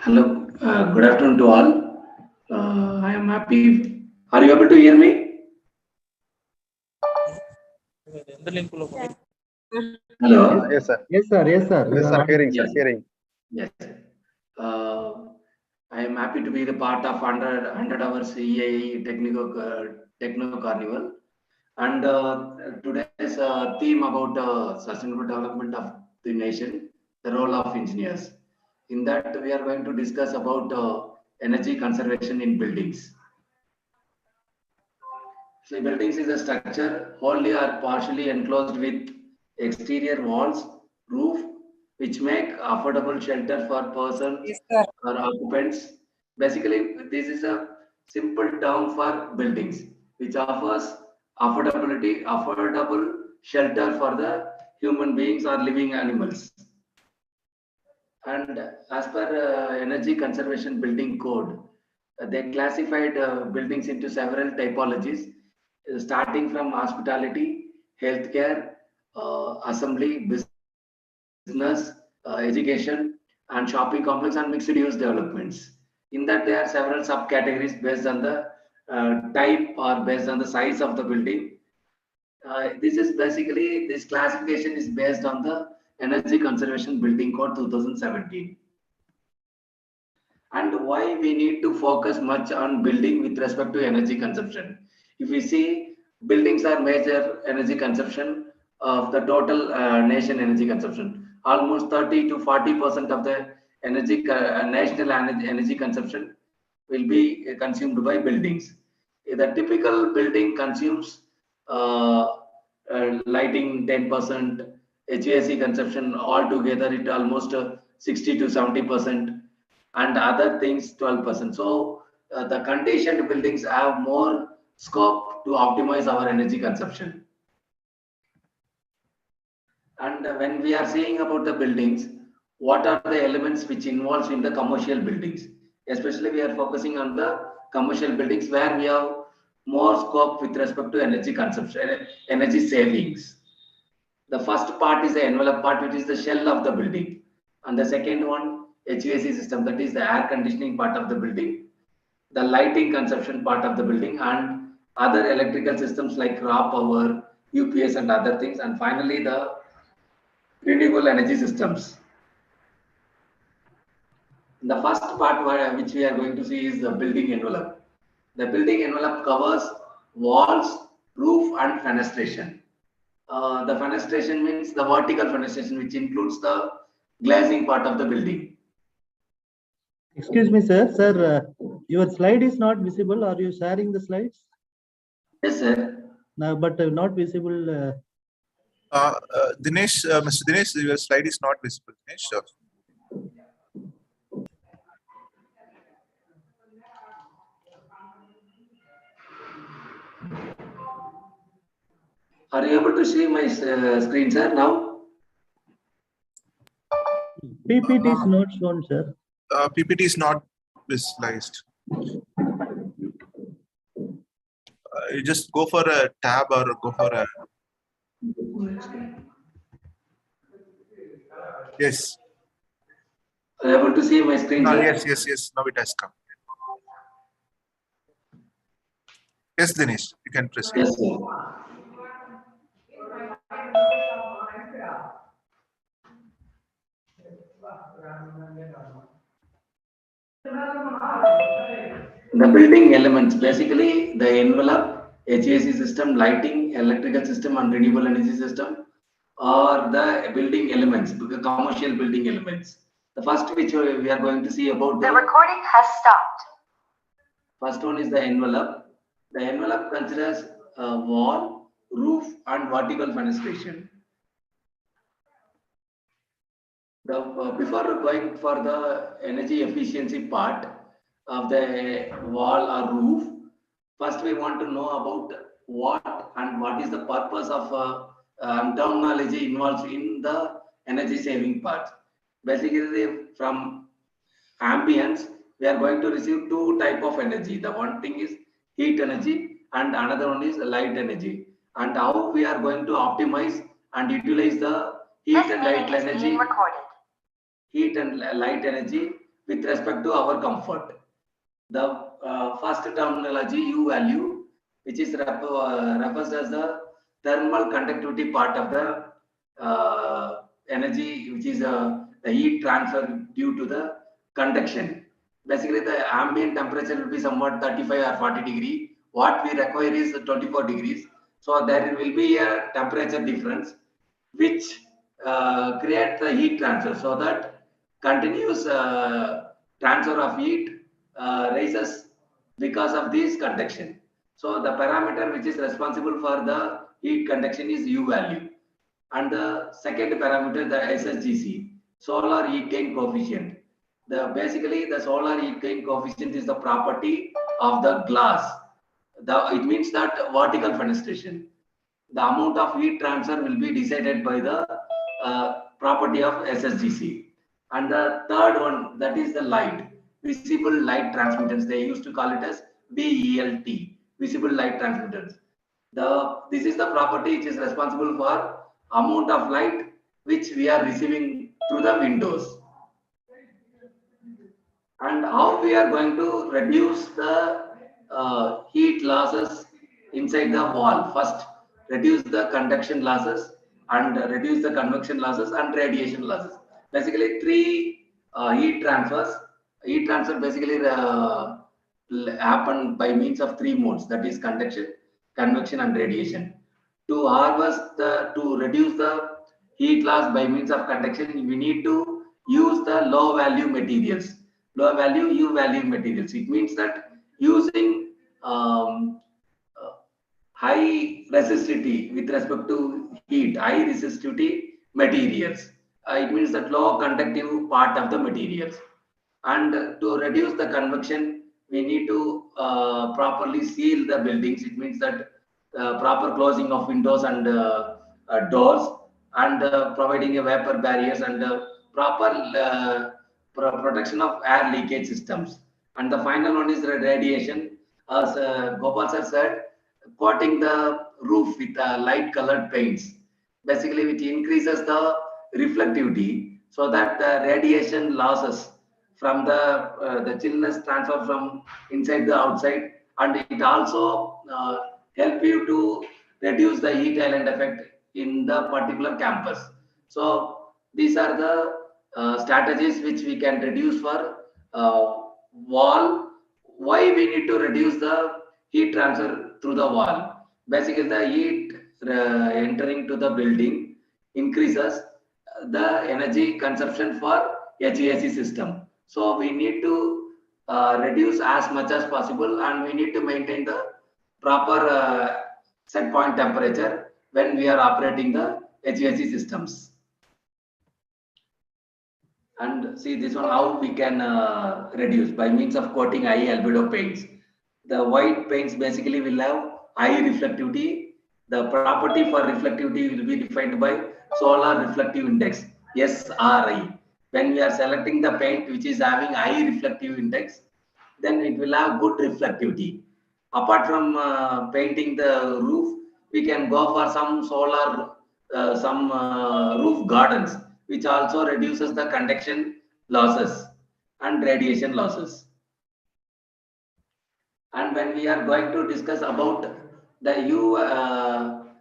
Hello, good afternoon to all. I am happy. Are you able to hear me? Hello. Yes, sir. Yes, sir. Yes, sir. Yes, sir. Hearing, sir. Yes. Hearing. Yes. I am happy to be the part of 100 hours EAE Techno Carnival. And today's theme about sustainable development of the nation, the role of engineers. In that, we are going to discuss about energy conservation in buildings. So buildings is a structure wholly or partially enclosed with exterior walls, roof, which make affordable shelter for persons or occupants. Basically, this is a simple term for buildings, which offers affordable shelter for the human beings or living animals. And as per Energy Conservation Building Code, they classified buildings into several typologies, starting from hospitality, healthcare, assembly, business, education, and shopping complex and mixed-use developments. In that, there are several subcategories based on the type or based on the size of the building. This classification is based on the Energy Conservation Building Code 2017. And why we need to focus much on building with respect to energy consumption? If we see, buildings are major energy consumption of the total nation energy consumption. Almost 30 to 40% of the national energy consumption will be consumed by buildings. The typical building consumes lighting 10%, HVAC consumption altogether it almost 60 to 70%, and other things 12%. So the conditioned buildings have more scope to optimize our energy consumption. And when we are saying about the buildings, what are the elements which involves in the commercial buildings? Especially we are focusing on the commercial buildings where we have more scope with respect to energy consumption, energy savings. The first part is the envelope part, which is the shell of the building. And the second one, HVAC system, that is the air conditioning part of the building, the lighting consumption part of the building, and other electrical systems like raw power, UPS and other things. And finally, the renewable energy systems. The first part which we are going to see is the building envelope. The building envelope covers walls, roof and fenestration. The fenestration means the vertical fenestration, which includes the glazing part of the building. Excuse me, sir. Sir, your slide is not visible. Are you sharing the slides? Yes, sir. No, but not visible. Dinesh, Mr. Dinesh, your slide is not visible. Dinesh, sure. Are you able to see my screen, sir, now? PPT is not shown, sir. PPT is not visualized. You just go for a tab or go for a. Yes. Are you able to see my screen, sir? Yes. Now it has come. Yes, Dinesh, you can proceed. Yes, sir. The building elements, basically the envelope, HVAC system, lighting, electrical system and renewable energy system are the building elements, commercial building elements. The first which we are going to see about The recording has stopped. First one is the envelope. The envelope considers a wall, roof and vertical fenestration. Before going for the energy efficiency part of the wall or roof, first we want to know about what is the purpose of terminology involved in the energy saving part. Basically, from ambience, we are going to receive two type of energy. The one thing is heat energy and another one is light energy. And how we are going to optimize and utilize the heat and light energy. Heat and light energy with respect to our comfort. The first terminology U value, which is refers as the thermal conductivity part of the energy, which is the heat transfer due to the conduction. Basically, the ambient temperature will be somewhat 35 or 40 degree. What we require is 24 degrees. So there will be a temperature difference, which create the heat transfer, so that continuous transfer of heat rises because of this conduction. So the parameter which is responsible for the heat conduction is U value. And the second parameter, the SSGC, solar heat gain coefficient. Basically the solar heat gain coefficient is the property of the glass. It means that vertical fenestration. The amount of heat transfer will be decided by the property of SSGC. And the third one, that is the light, visible light transmittance. They used to call it as VELT, visible light transmittance. This is the property which is responsible for amount of light which we are receiving through the windows. And how we are going to reduce the heat losses inside the wall. First, reduce the conduction losses and reduce the convection losses and radiation losses. Basically, three heat transfers. Heat transfer basically happen by means of three modes, that is conduction, convection and radiation. To reduce the heat loss by means of conduction, we need to use the low value materials, low value U value materials. It means that using high resistivity with respect to heat, high resistivity materials. It means that low conductive part of the materials. And to reduce the convection, we need to properly seal the buildings. It means that proper closing of windows and doors, and providing a vapor barriers and proper protection of air leakage systems. And the final one is the radiation. as Gopal sir said, coating the roof with light colored paints, basically which increases the reflectivity so that the radiation losses from the chillness transfer from inside the outside, and it also help you to reduce the heat island effect in the particular campus. So these are the strategies which we can reduce for wall. Why we need to reduce the heat transfer through the wall? Basically, the heat entering to the building increases the energy consumption for HVAC system. So we need to reduce as much as possible, and we need to maintain the proper set point temperature when we are operating the HVAC systems. And see this one, how we can reduce by means of coating high albedo paints. The white paints basically will have high reflectivity. The property for reflectivity will be defined by solar reflective index, SRI. When we are selecting the paint which is having high reflective index, then it will have good reflectivity. Apart from painting the roof, we can go for some solar, roof gardens, which also reduces the conduction losses and radiation losses. And when we are going to discuss about the U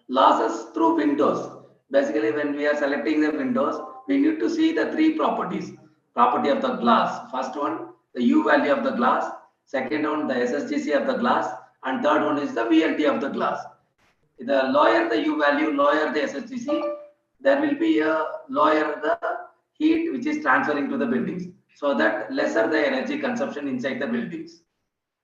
losses through windows, basically when we are selecting the windows, we need to see the three properties. Property of the glass. First one, the U value of the glass. Second one, the SSGC of the glass. And third one is the VLT of the glass. The lower the U value, lower the SSGC, there will be a lower the heat which is transferring to the buildings. So that lesser the energy consumption inside the buildings.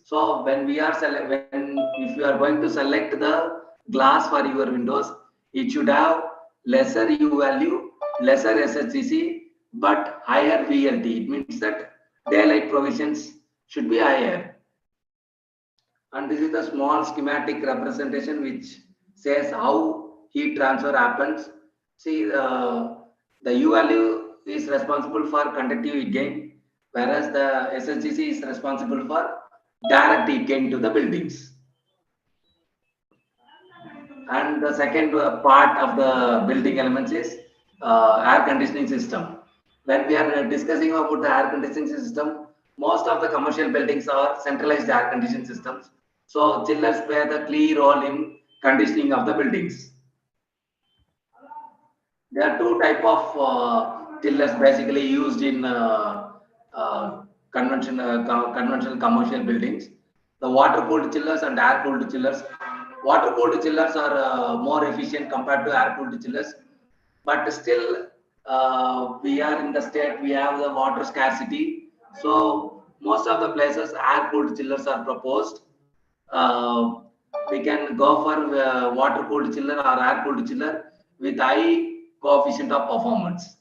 So when we are if you are going to select the glass for your windows, it should have lesser U value, lesser SHGC, but higher VLT. It means that daylight provisions should be higher. And this is the small schematic representation which says how heat transfer happens. See, the U value is responsible for conductive heat gain, whereas the SHGC is responsible for direct heat gain to the buildings. And the second part of the building elements is air conditioning system. When we are discussing about the air conditioning system, most of the commercial buildings are centralized air conditioning systems. So chillers play the key role in conditioning of the buildings. There are two types of chillers basically used in conventional commercial buildings. The water cooled chillers and air cooled chillers. Water cooled chillers are more efficient compared to air cooled chillers, but still we are in the state, we have the water scarcity. So most of the places air cooled chillers are proposed. We can go for water cooled chiller or air cooled chiller with high coefficient of performance.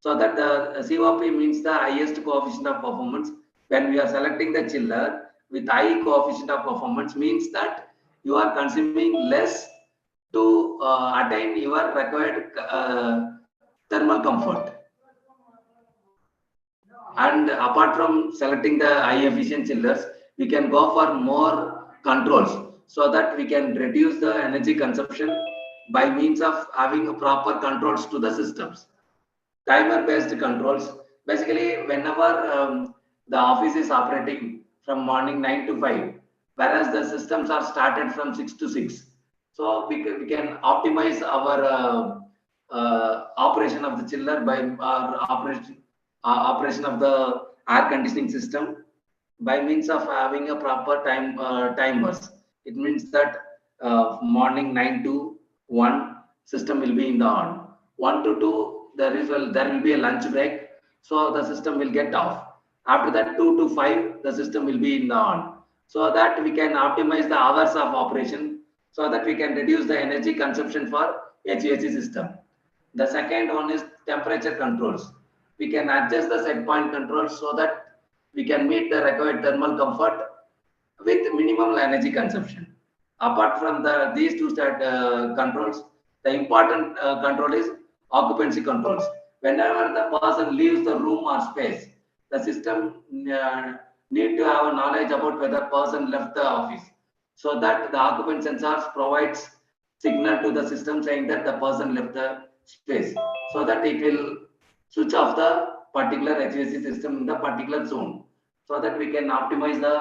So that the COP means the highest coefficient of performance. When we are selecting the chiller with high coefficient of performance, means that you are consuming less to attain your required thermal comfort. And apart from selecting the high efficient chillers, we can go for more controls so that we can reduce the energy consumption by means of having a proper controls to the systems. Timer based controls, basically whenever the office is operating from morning 9 to 5, whereas the systems are started from 6 to 6. So we can optimize our operation of the chiller by our operation of the air conditioning system by means of having a proper timers. It means that morning 9 to 1 system will be in the on. 1 to 2 there will be a lunch break, so the system will get off. After that 2 to 5 the system will be in the on, so that we can optimize the hours of operation, so that we can reduce the energy consumption for HVAC system. The second one is temperature controls. We can adjust the set point controls so that we can meet the required thermal comfort with minimum energy consumption. Apart from these two controls, the important control is occupancy controls. Whenever the person leaves the room or space, the system need to have a knowledge about whether person left the office, so that the occupant sensors provides signal to the system saying that the person left the space, so that it will switch off the particular HVAC system in the particular zone, so that we can optimize the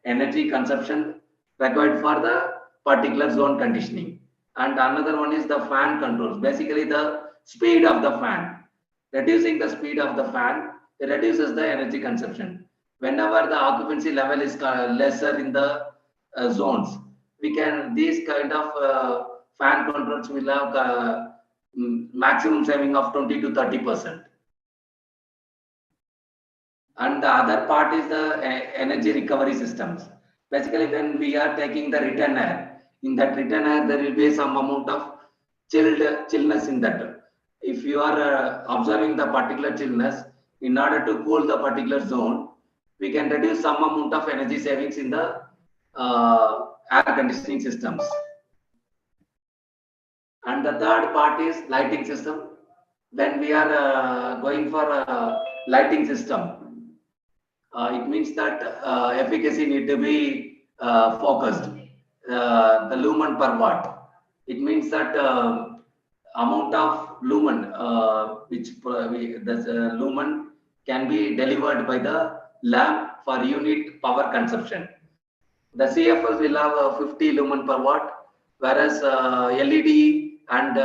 energy consumption required for the particular zone conditioning. And another one is the fan controls, basically the speed of the fan. Reducing the speed of the fan reduces the energy consumption. Whenever the occupancy level is lesser in the zones, we can, these kind of fan controls will have maximum saving of 20 to 30%. And the other part is the energy recovery systems. Basically, when we are taking the return air, in that return air, there will be some amount of chillness in that. If you are observing the particular chillness, in order to cool the particular zone, we can reduce some amount of energy savings in the air conditioning systems. And the third part is lighting system. When we are going for a lighting system, it means that efficacy need to be focused. The lumen per watt. It means that amount of lumen lumen can be delivered by the lamp for unit power consumption. The CFS will have 50 lumen per watt, whereas LED and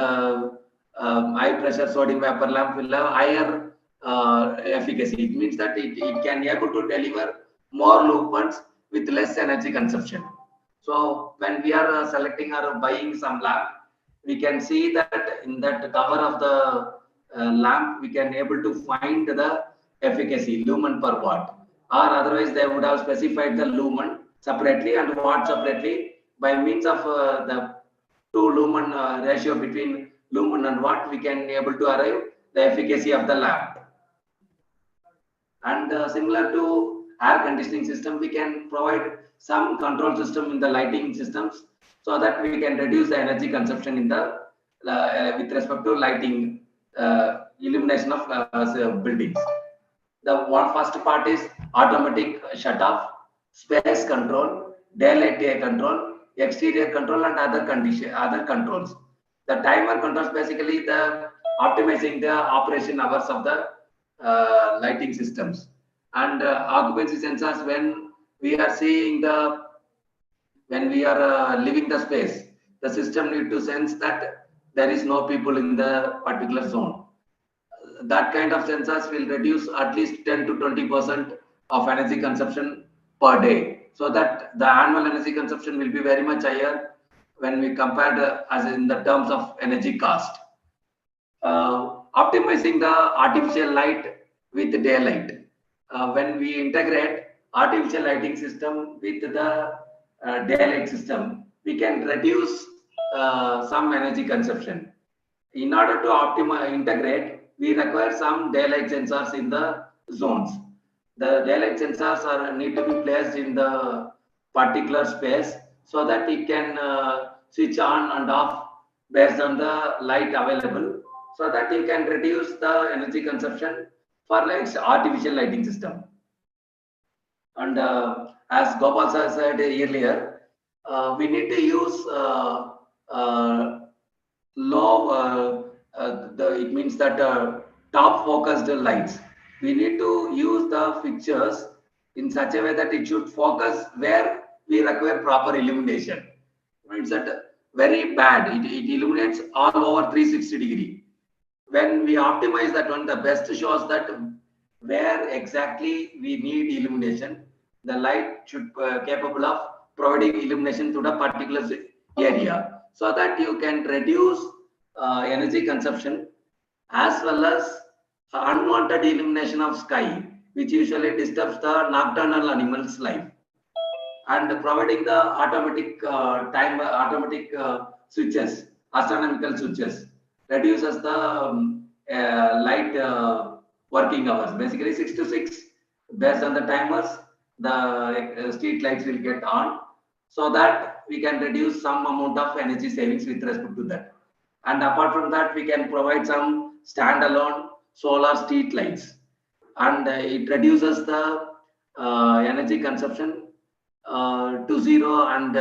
high pressure sodium vapor lamp will have higher efficacy. It means that it can be able to deliver more lumens with less energy consumption. So when we are selecting or buying some lamp, we can see that in that cover of the lamp, we can able to find the efficacy, lumen per watt, or otherwise they would have specified the lumen separately and watt separately. By means of the 2 lumen ratio between lumen and watt, we can able to arrive the efficacy of the lamp. And similar to air conditioning system, we can provide some control system in the lighting systems, so that we can reduce the energy consumption in the with respect to lighting illumination of buildings. The first part is automatic shut off, space control, daylight control, exterior control, and other controls. The timer controls basically the optimizing the operation hours of the lighting systems. And occupancy sensors, when we are seeing when we are leaving the space, the system need to sense that there is no people in the particular zone. That kind of sensors will reduce at least 10 to 20% of energy consumption per day, so that the annual energy consumption will be very much higher when we compare as in the terms of energy cost. Optimizing the artificial light with daylight. When we integrate artificial lighting system with the daylight system, we can reduce some energy consumption. In order to integrate, we require some daylight sensors in the zones. The daylight sensors need to be placed in the particular space, so that it can switch on and off based on the light available, so that you can reduce the energy consumption for like artificial lighting system. And as Gopal sir said earlier, we need to use it means that top focused lights. We need to use the fixtures in such a way that it should focus where we require proper illumination. It's that very bad. It illuminates all over 360 degree. When we optimize that one, the best shows that where exactly we need illumination, the light should capable of providing illumination to the particular area, so that you can reduce energy consumption as well as unwanted illumination of sky, which usually disturbs the nocturnal animals' life. And providing the automatic automatic switches, astronomical switches, reduces the light working hours. Basically 6 to 6, based on the timers, the street lights will get on, so that we can reduce some amount of energy savings with respect to that. And apart from that, we can provide some standalone solar street lights, and it reduces the energy consumption to zero, and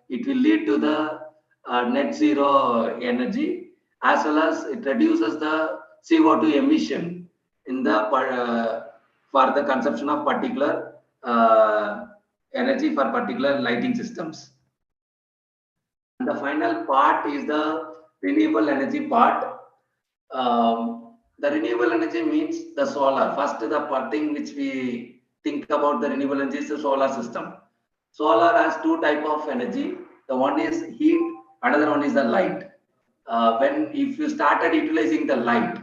it will lead to the net zero energy, as well as it reduces the CO2 emission in the for the consumption of particular energy for particular lighting systems. And the final part is the renewable energy part. The renewable energy means the solar. First, the thing which we think about the renewable energy is the solar system. Solar has two type of energy. The one is heat, another one is the light. If you started utilizing the light,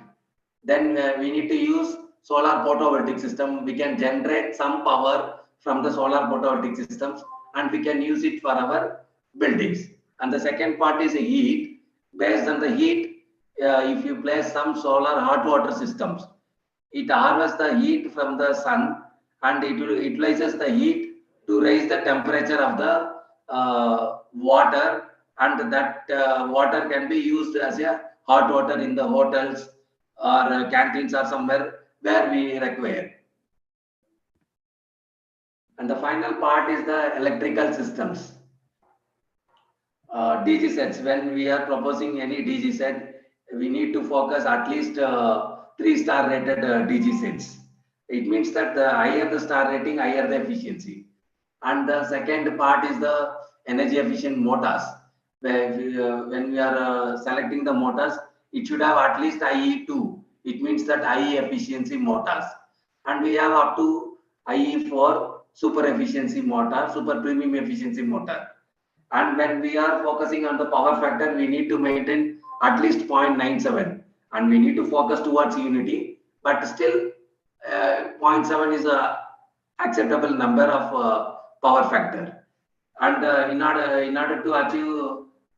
then we need to use solar photovoltaic system. We can generate some power from the solar photovoltaic systems, and we can use it for our buildings. And the second part is heat. Based on the heat, if you place some solar hot water systems, it harvests the heat from the sun, and it utilizes the heat to raise the temperature of the water, and that water can be used as a hot water in the hotels or canteens or somewhere where we require. And the final part is the electrical systems. DG sets. When we are proposing any DG set, we need to focus at least 3-star rated DG sets. It means that the higher the star rating, higher the efficiency. And the second part is the energy efficient motors. When we are selecting the motors, it should have at least IE2. It means that high efficiency motors. And we have up to IE4 super efficiency motor, super premium efficiency motor. And when we are focusing on the power factor, we need to maintain at least 0.97, and we need to focus towards unity, but still 0.7 is a acceptable number of power factor. And in order to achieve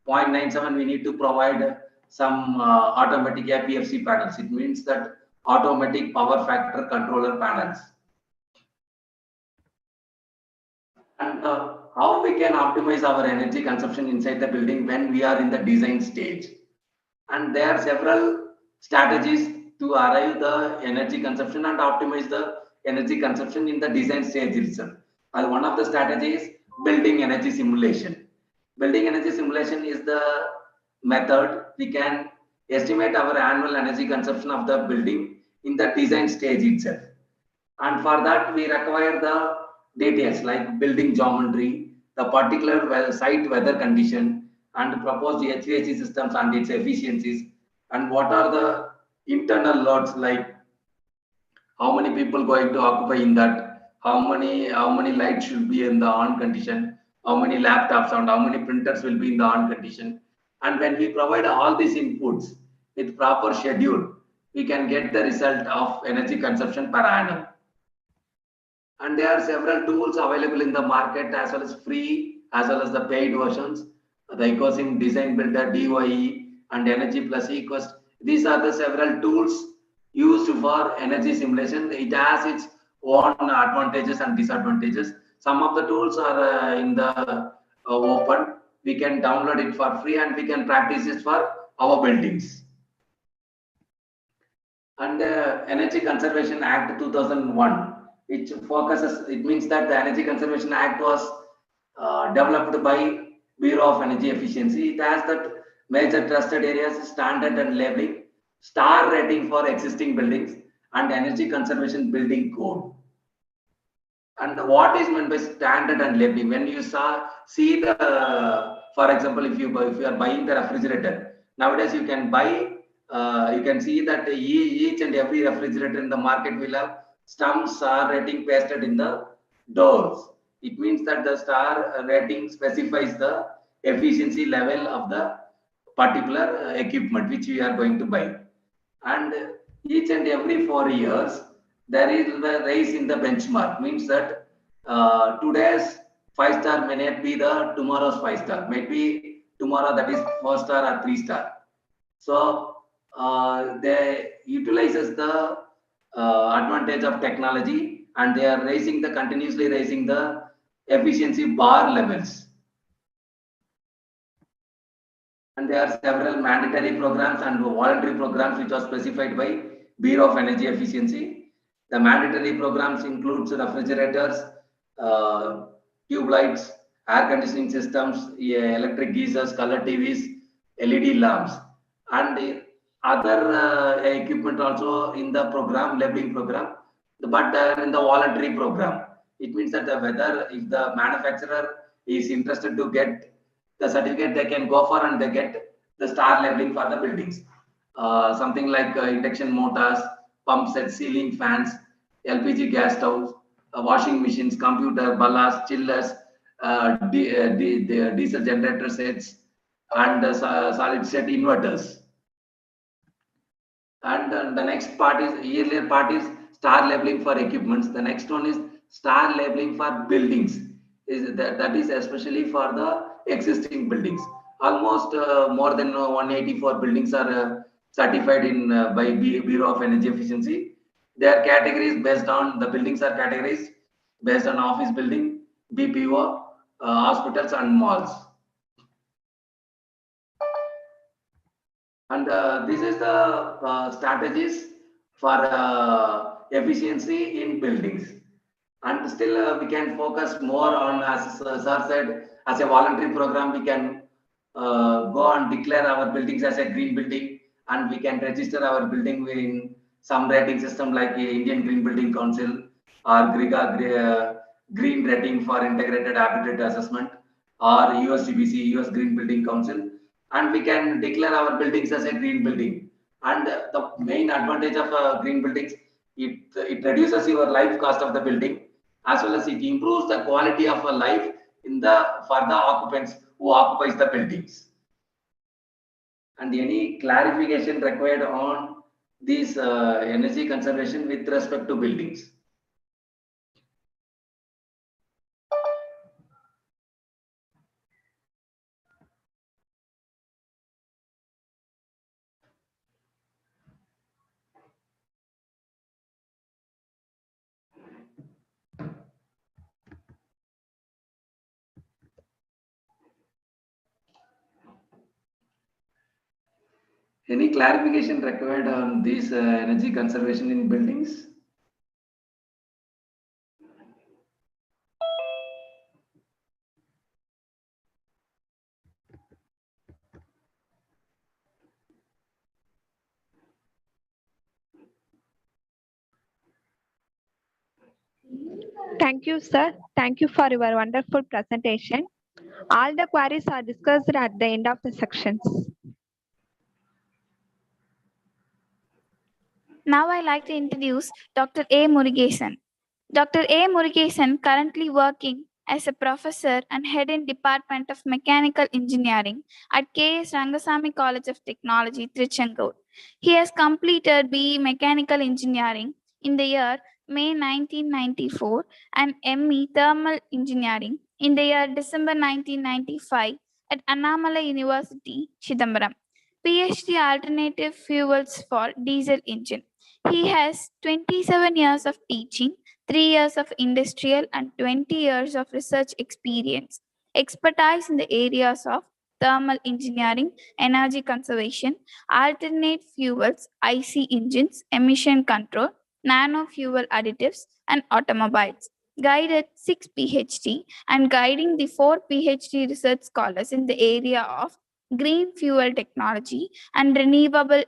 0.97, we need to provide some automatic APFC panels. It means that automatic power factor controller panels. And how we can optimize our energy consumption inside the building when we are in the design stage. And there are several strategies to arrive the energy consumption and optimize the energy consumption in the design stage itself. And one of the strategies, building energy simulation. Building energy simulation is the method we can estimate our annual energy consumption of the building in the design stage itself. And for that, we require the details like building geometry, the particular site weather condition, and proposed HVAC systems and its efficiencies, and what are the internal loads, like how many people going to occupy in that, how many lights should be in the on condition, how many laptops and how many printers will be in the on condition. And when we provide all these inputs with proper schedule, we can get the result of energy consumption per annum. And there are several tools available in the market, as well as free, as well as the paid versions. The Ecosim Design Builder, DOE, and Energy Plus Equest. These are the several tools used for energy simulation. It has its own advantages and disadvantages. Some of the tools are in the open. We can download it for free, and we can practice it for our buildings. And the Energy Conservation Act 2001. Which focuses, it means that the Energy Conservation Act was developed by Bureau of Energy Efficiency. It has that major trusted areas, standard and labeling, star rating for existing buildings, and energy conservation building code. And what is meant by standard and labeling? When you see the, for example, if you are buying the refrigerator, nowadays you can buy, you can see that each and every refrigerator in the market will have star rating pasted in the doors. It means that the star rating specifies the efficiency level of the particular equipment which we are going to buy. And each and every 4 years, there is a rise in the benchmark. Means that today's 5-star may not be the tomorrow's 5-star. Maybe tomorrow that is 4-star or 3-star. So they utilizes the advantage of technology, and they are continuously raising the efficiency bar levels. And there are several mandatory programs and voluntary programs which are specified by Bureau of Energy Efficiency. The mandatory programs includes refrigerators, tube lights, air conditioning systems, electric geysers, color TVs, LED lamps, and other equipment also in the program, labeling program, but in the voluntary program. It means that whether if the manufacturer is interested to get the certificate, they can go for and they get the star labeling for the buildings. Something like induction motors, pump sets, ceiling fans, LPG gas stoves, washing machines, computer, ballas, chillers, diesel generator sets, and solid state inverters. And the next part is, earlier part is star labeling for equipments. The next one is star labeling for buildings. That is especially for the existing buildings. Almost more than 184 buildings are certified in by Bureau of Energy Efficiency. They are categories based on, the buildings are categories based on office building, BPO, hospitals and malls. And this is the strategies for efficiency in buildings. And still we can focus more on, as sir said, as a voluntary program, we can go and declare our buildings as a green building, and we can register our building in some rating system like Indian Green Building Council or Green Rating for Integrated Habitat Assessment, or USGBC, US Green Building Council, and we can declare our buildings as a green building. And the main advantage of green buildings, it reduces your life cost of the building, as well as it improves the quality of a life in the for the occupants who occupies the buildings. And any clarification required on this energy conservation with respect to buildings? Any clarification required on this energy conservation in buildings? Thank you, sir. Thank you for your wonderful presentation. All the queries are discussed at the end of the sections. Now I like to introduce Dr. A. Murugesan. Dr. A. Murugesan currently working as a professor and head in Department of Mechanical Engineering at K.S. Rangasamy College of Technology, Trichandur. He has completed BE Mechanical Engineering in the year May 1994 and ME Thermal Engineering in the year December 1995 at Annamalai University, Chidambaram. PhD Alternative Fuels for Diesel Engine. He has 27 years of teaching, 3 years of industrial and 20 years of research experience. Expertise in the areas of thermal engineering, energy conservation, alternate fuels, IC engines, emission control, nano fuel additives, and automobiles. Guided 6 PhD and guiding the 4 PhD research scholars in the area of green fuel technology and renewable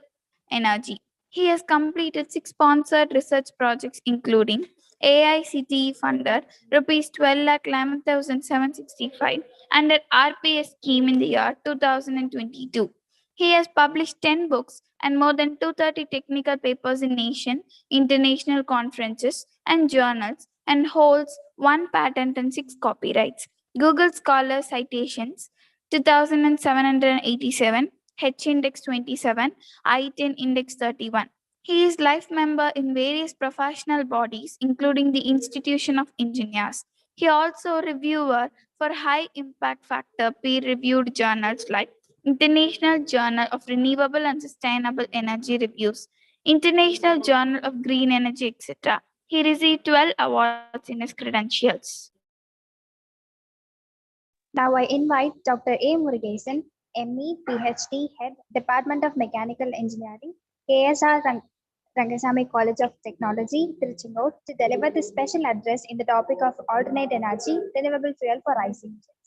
energy. He has completed 6 sponsored research projects, including AICTE funded rupees 12,11,765 under RPS scheme in the year 2022. He has published 10 books and more than 230 technical papers in nation, international conferences and journals, and holds 1 patent and 6 copyrights. Google Scholar citations 2787, H index 27, I10 index 31. He is life member in various professional bodies, including the Institution of Engineers. He also reviewer for high impact factor peer-reviewed journals like International Journal of Renewable and Sustainable Energy Reviews, International Journal of Green Energy, etc. He received 12 awards in his credentials. Now I invite Dr. A. Murugesan, ME, PhD, Head, Department of Mechanical Engineering, KSR Rangasamy College of Technology, Tiruchendur, to deliver the special address in the topic of alternate energy, renewable fuel for IC engines.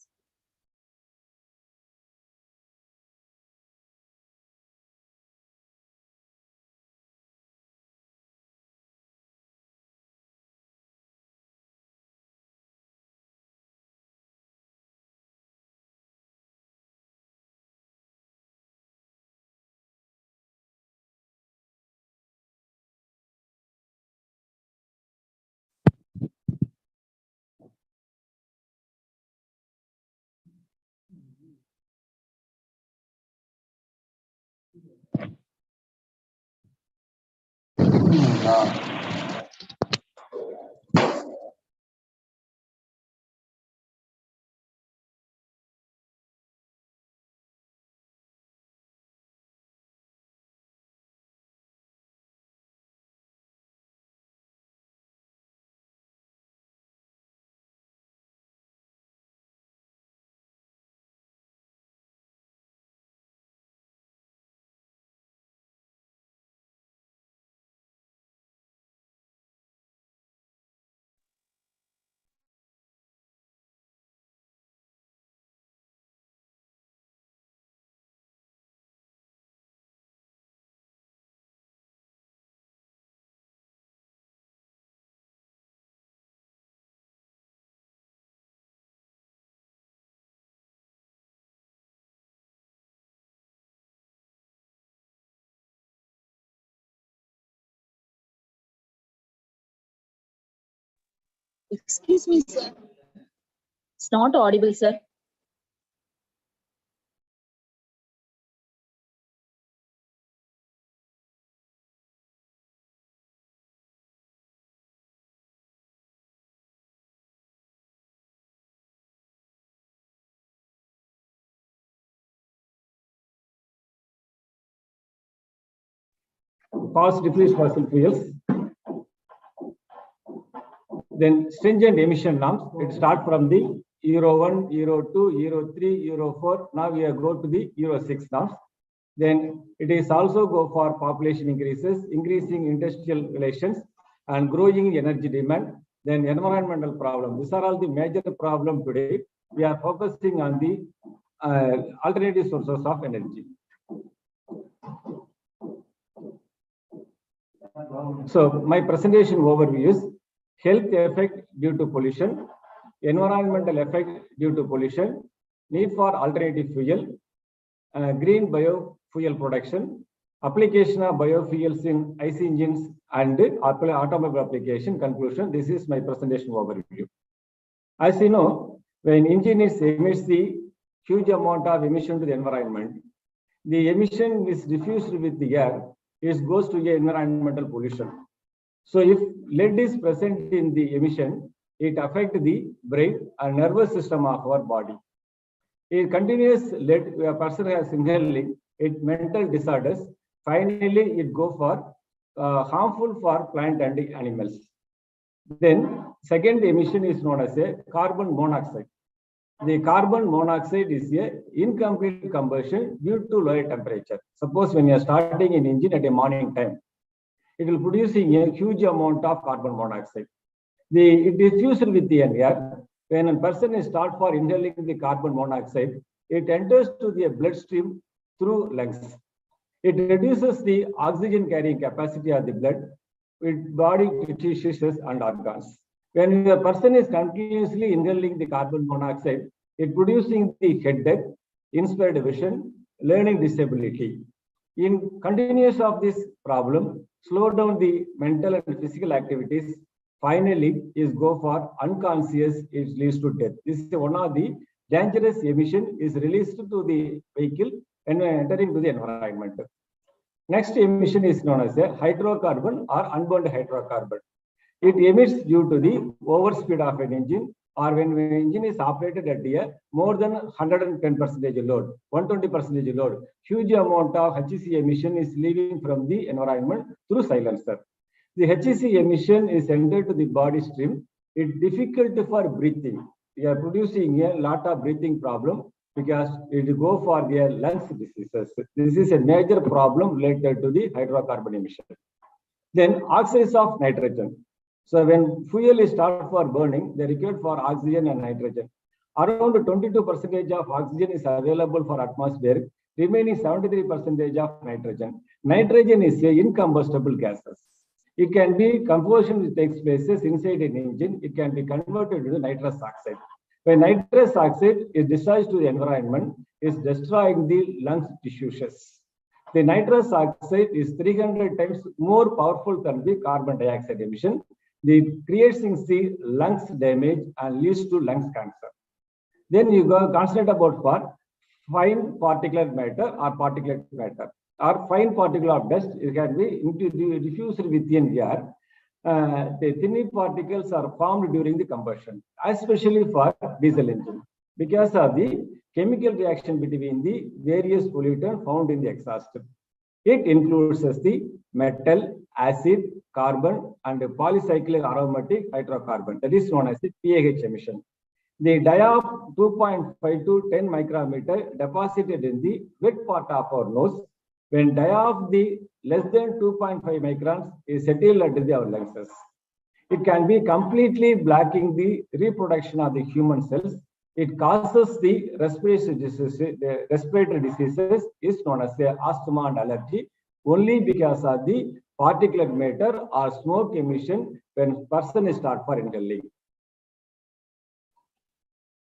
Excuse me, sir. It's not audible, sir. Cost decrease fossil fuels. Then stringent emission norms. It start from the Euro 1, Euro 2, Euro 3, Euro 4. Now we are go to the Euro 6 norms. Then it is also go for population increases, increasing industrial relations, and growing energy demand. Then environmental problem. These are all the major problem today. We are focusing on the alternative sources of energy. So my presentation overview is health effect due to pollution, environmental effect due to pollution, need for alternative fuel, green biofuel production, application of biofuels in IC engines and automobile application. Conclusion. This is my presentation overview. As you know, when engine emits the huge amount of emission to the environment, the emission is diffused with the air. It goes to the environmental pollution. So if lead is present in the emission, it affects the brain and nervous system of our body. A continuous lead, a person has inhaling, it mental disorders. Finally, it go for harmful for plant and animals. Then second emission is known as a carbon monoxide. The carbon monoxide is a incomplete combustion due to lower temperature. Suppose when you are starting an engine at a morning time, it will producing a huge amount of carbon monoxide. It diffuses with the air. When a person is start for inhaling the carbon monoxide, it enters to the bloodstream through lungs. It reduces the oxygen carrying capacity of the blood with body tissues and organs. When a person is continuously inhaling the carbon monoxide, it producing the headache, impaired vision, learning disability. In continuous of this problem, slow down the mental and physical activities. Finally, is go for unconscious. It leads to death. This is one of the dangerous emission is released to the vehicle and entering to the environment. Next emission is known as a hydrocarbon or unburned hydrocarbon. It emits due to the overspeed of an engine or when the engine is operated at a more than 110% load, 120% load. Huge amount of HEC emission is leaving from the environment through silencer. The HEC emission is entered to the body stream. It's difficult for breathing. We are producing a lot of breathing problem because it go for their lungs diseases. This is a major problem related to the hydrocarbon emission. Then oxides of nitrogen. So when fuel is started for burning, they require for oxygen and nitrogen. Around 22% of oxygen is available for atmosphere, remaining 73% of nitrogen. Nitrogen is a incombustible gases. It can be combustion which takes place inside an engine. It can be converted into nitrous oxide. When nitrous oxide is discharged to the environment, it's destroying the lungs tissues. The nitrous oxide is 300 times more powerful than the carbon dioxide emission. It creates the lungs damage and leads to lungs cancer. Then you go concentrate about for fine particulate matter or particulate matter or fine particle of dust. It can be diffused within air. The thin particles are formed during the combustion, especially for diesel engine, because of the chemical reaction between the various pollutants found in the exhaust. It includes the metal, acid, carbon, and polycyclic aromatic hydrocarbon, that is known as the PAH emission. The dia of 2.5 to 10 micrometer deposited in the wet part of our nose. When dia of the less than 2.5 microns is settled under our lungs, it can be completely blocking the reproduction of the human cells. It causes the respiratory diseases. The respiratory diseases is known as the asthma and allergy, only because of the particulate matter or smoke emission when person is start for inhaling.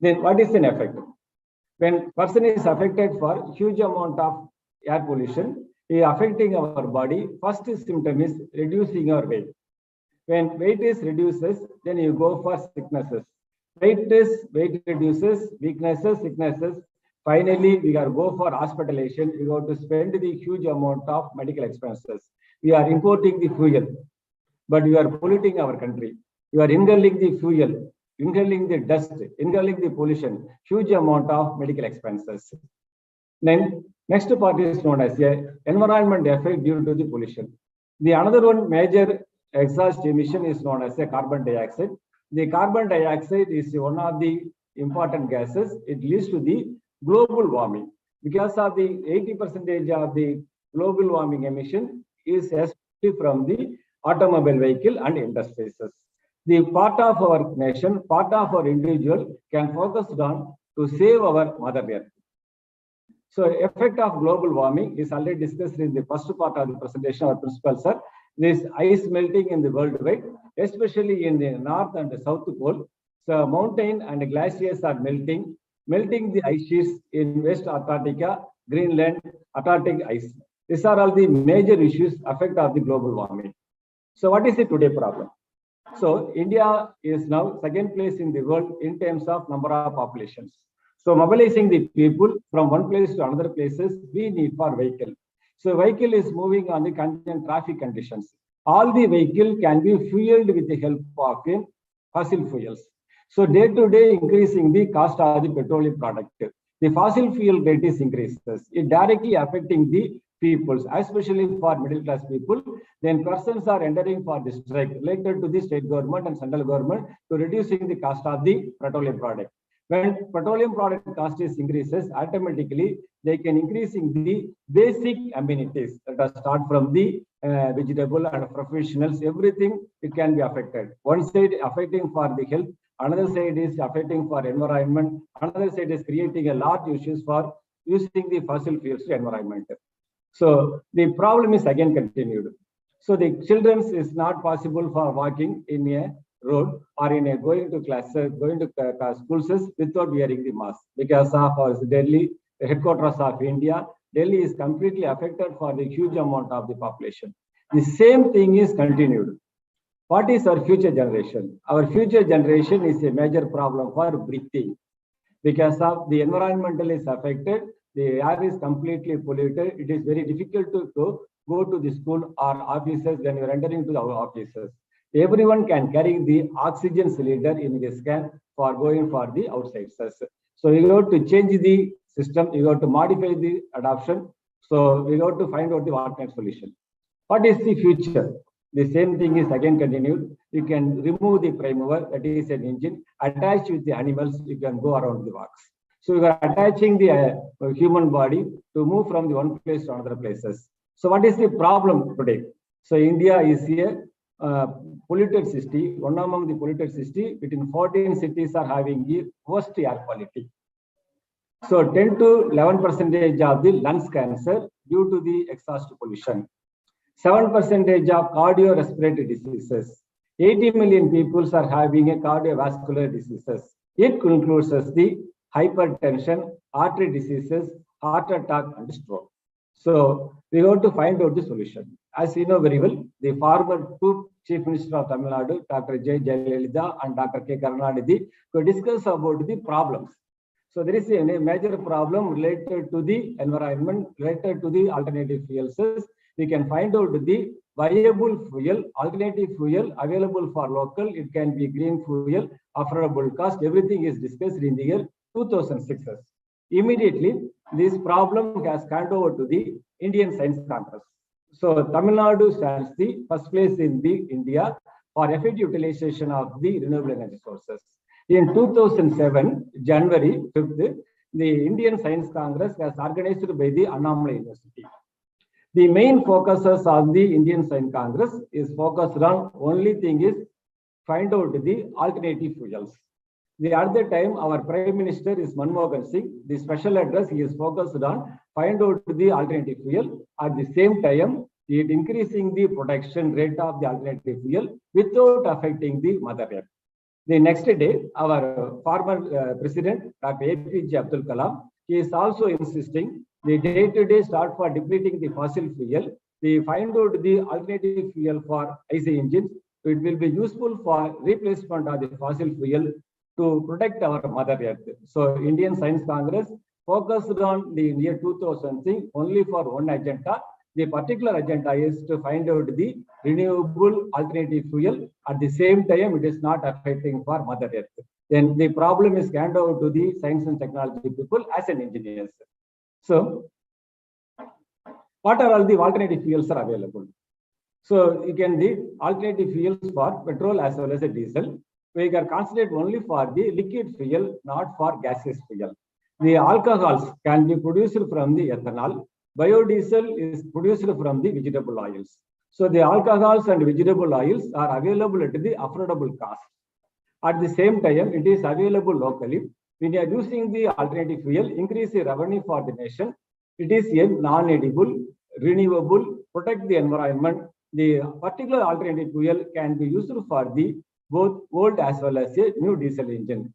Then what is an effect? When person is affected for huge amount of air pollution, is affecting our body. First symptom is reducing our weight. When weight is reduces, then you go for sicknesses. Weight reduces, weaknesses, sicknesses. Finally, we are go for hospitalization. We go to spend the huge amount of medical expenses. We are importing the fuel, but we are polluting our country. We are inhaling the fuel, inhaling the dust, inhaling the pollution, huge amount of medical expenses. Then next part is known as a environment effect due to the pollution. The another one major exhaust emission is known as a carbon dioxide. The carbon dioxide is one of the important gases. It leads to the global warming because of the 80% of the global warming emission is especially from the automobile vehicle and industries. The part of our nation, part of our individual can focus on to save our Mother Earth. So effect of global warming is already discussed in the first part of the presentation of principal, sir. This ice melting in the worldwide, especially in the north and the south pole. So mountain and glaciers are melting the ice sheets in West Antarctica, Greenland, Antarctic ice. These are all the major issues affect of the global warming. So what is the today problem? So India is now second place in the world in terms of number of populations. So mobilizing the people from one place to another places, we need for vehicle. So vehicle is moving on the contingent traffic conditions. All the vehicle can be fueled with the help of fossil fuels. So day to day increasing the cost of the petroleum product. The fossil fuel rate is increases. It directly affecting the peoples, especially for middle class people. Then persons are entering for the strike related to the state government and central government to reducing the cost of the petroleum product. When petroleum product cost is increases, automatically they can increasing the basic amenities that start from the vegetable and professionals, everything it can be affected. One side affecting for the health, another side is affecting for environment, another side is creating a large issues for using the fossil fuels to environment. So the problem is again continued. So the children is not possible for walking in a road or in a going to classes, going to schools without wearing the mask because of Delhi, the headquarters of India. Delhi is completely affected for the huge amount of the population. The same thing is continued. What is our future generation? Our future generation is a major problem for breathing because of the environmental is affected. The air is completely polluted. It is very difficult to go to the school or offices when you are entering to our offices. Everyone can carry the oxygen cylinder in the scan for going for the outside. So you have to change the system. You have to modify the adoption. So we have to find out the alternate solution. What is the future? The same thing is again continued. You can remove the prime mover, that is an engine, attach with the animals. You can go around the walks. So you are attaching the human body to move from the one place to another places. So what is the problem today? So India is a polluted city, one among the polluted city. Between 14 cities are having the worst air quality. So 10 to 11% of the lungs cancer due to the exhaust pollution. 7% of cardiorespiratory diseases. 80 million people are having a cardiovascular diseases. It includes the hypertension, artery diseases, heart attack, and stroke. So we have to find out the solution. As you know very well, the former two Chief Minister of Tamil Nadu, Dr. J. Jayalalitha and Dr. K. Karunanidhi, to discuss about the problems. So there is a major problem related to the environment, related to the alternative fuels. We can find out the viable fuel, alternative fuel available for local. It can be green fuel, affordable cost. Everything is discussed in the year 2006. Immediately, this problem has handed over to the Indian Science Congress. So Tamil Nadu stands the first place in the India for effective utilization of the renewable energy sources. In 2007, January 5th, the Indian Science Congress was organized by the Annamalai University. The main focuses on the Indian Science Congress is focused on only thing is find out the alternative fuels. The other time, our Prime Minister is Manmohan Singh. The special address he is focused on find out the alternative fuel. At the same time, it increasing the production rate of the alternative fuel without affecting the Mother Earth. The next day, our former President, Dr. APJ Abdul Kalam, he is also insisting the day-to-day start for depleting the fossil fuel. They find out the alternative fuel for IC engines. It will be useful for replacement of the fossil fuel to protect our Mother Earth. So Indian Science Congress focused on the year 2000 only for one agenda. The particular agenda is to find out the renewable alternative fuel. At the same time, it is not affecting for Mother Earth. Then the problem is handed over to the science and technology people as an engineers. So, what are all the alternative fuels are available? So you can the alternative fuels for petrol as well as a diesel. We can concentrate only for the liquid fuel, not for gaseous fuel. The alcohols can be produced from the ethanol. Biodiesel is produced from the vegetable oils. So the alcohols and vegetable oils are available at the affordable cost. At the same time, it is available locally. When you are using the alternative fuel, increase the revenue for the nation. It is a non-edible, renewable, protect the environment. The particular alternative fuel can be used for the both old as well as a new diesel engine.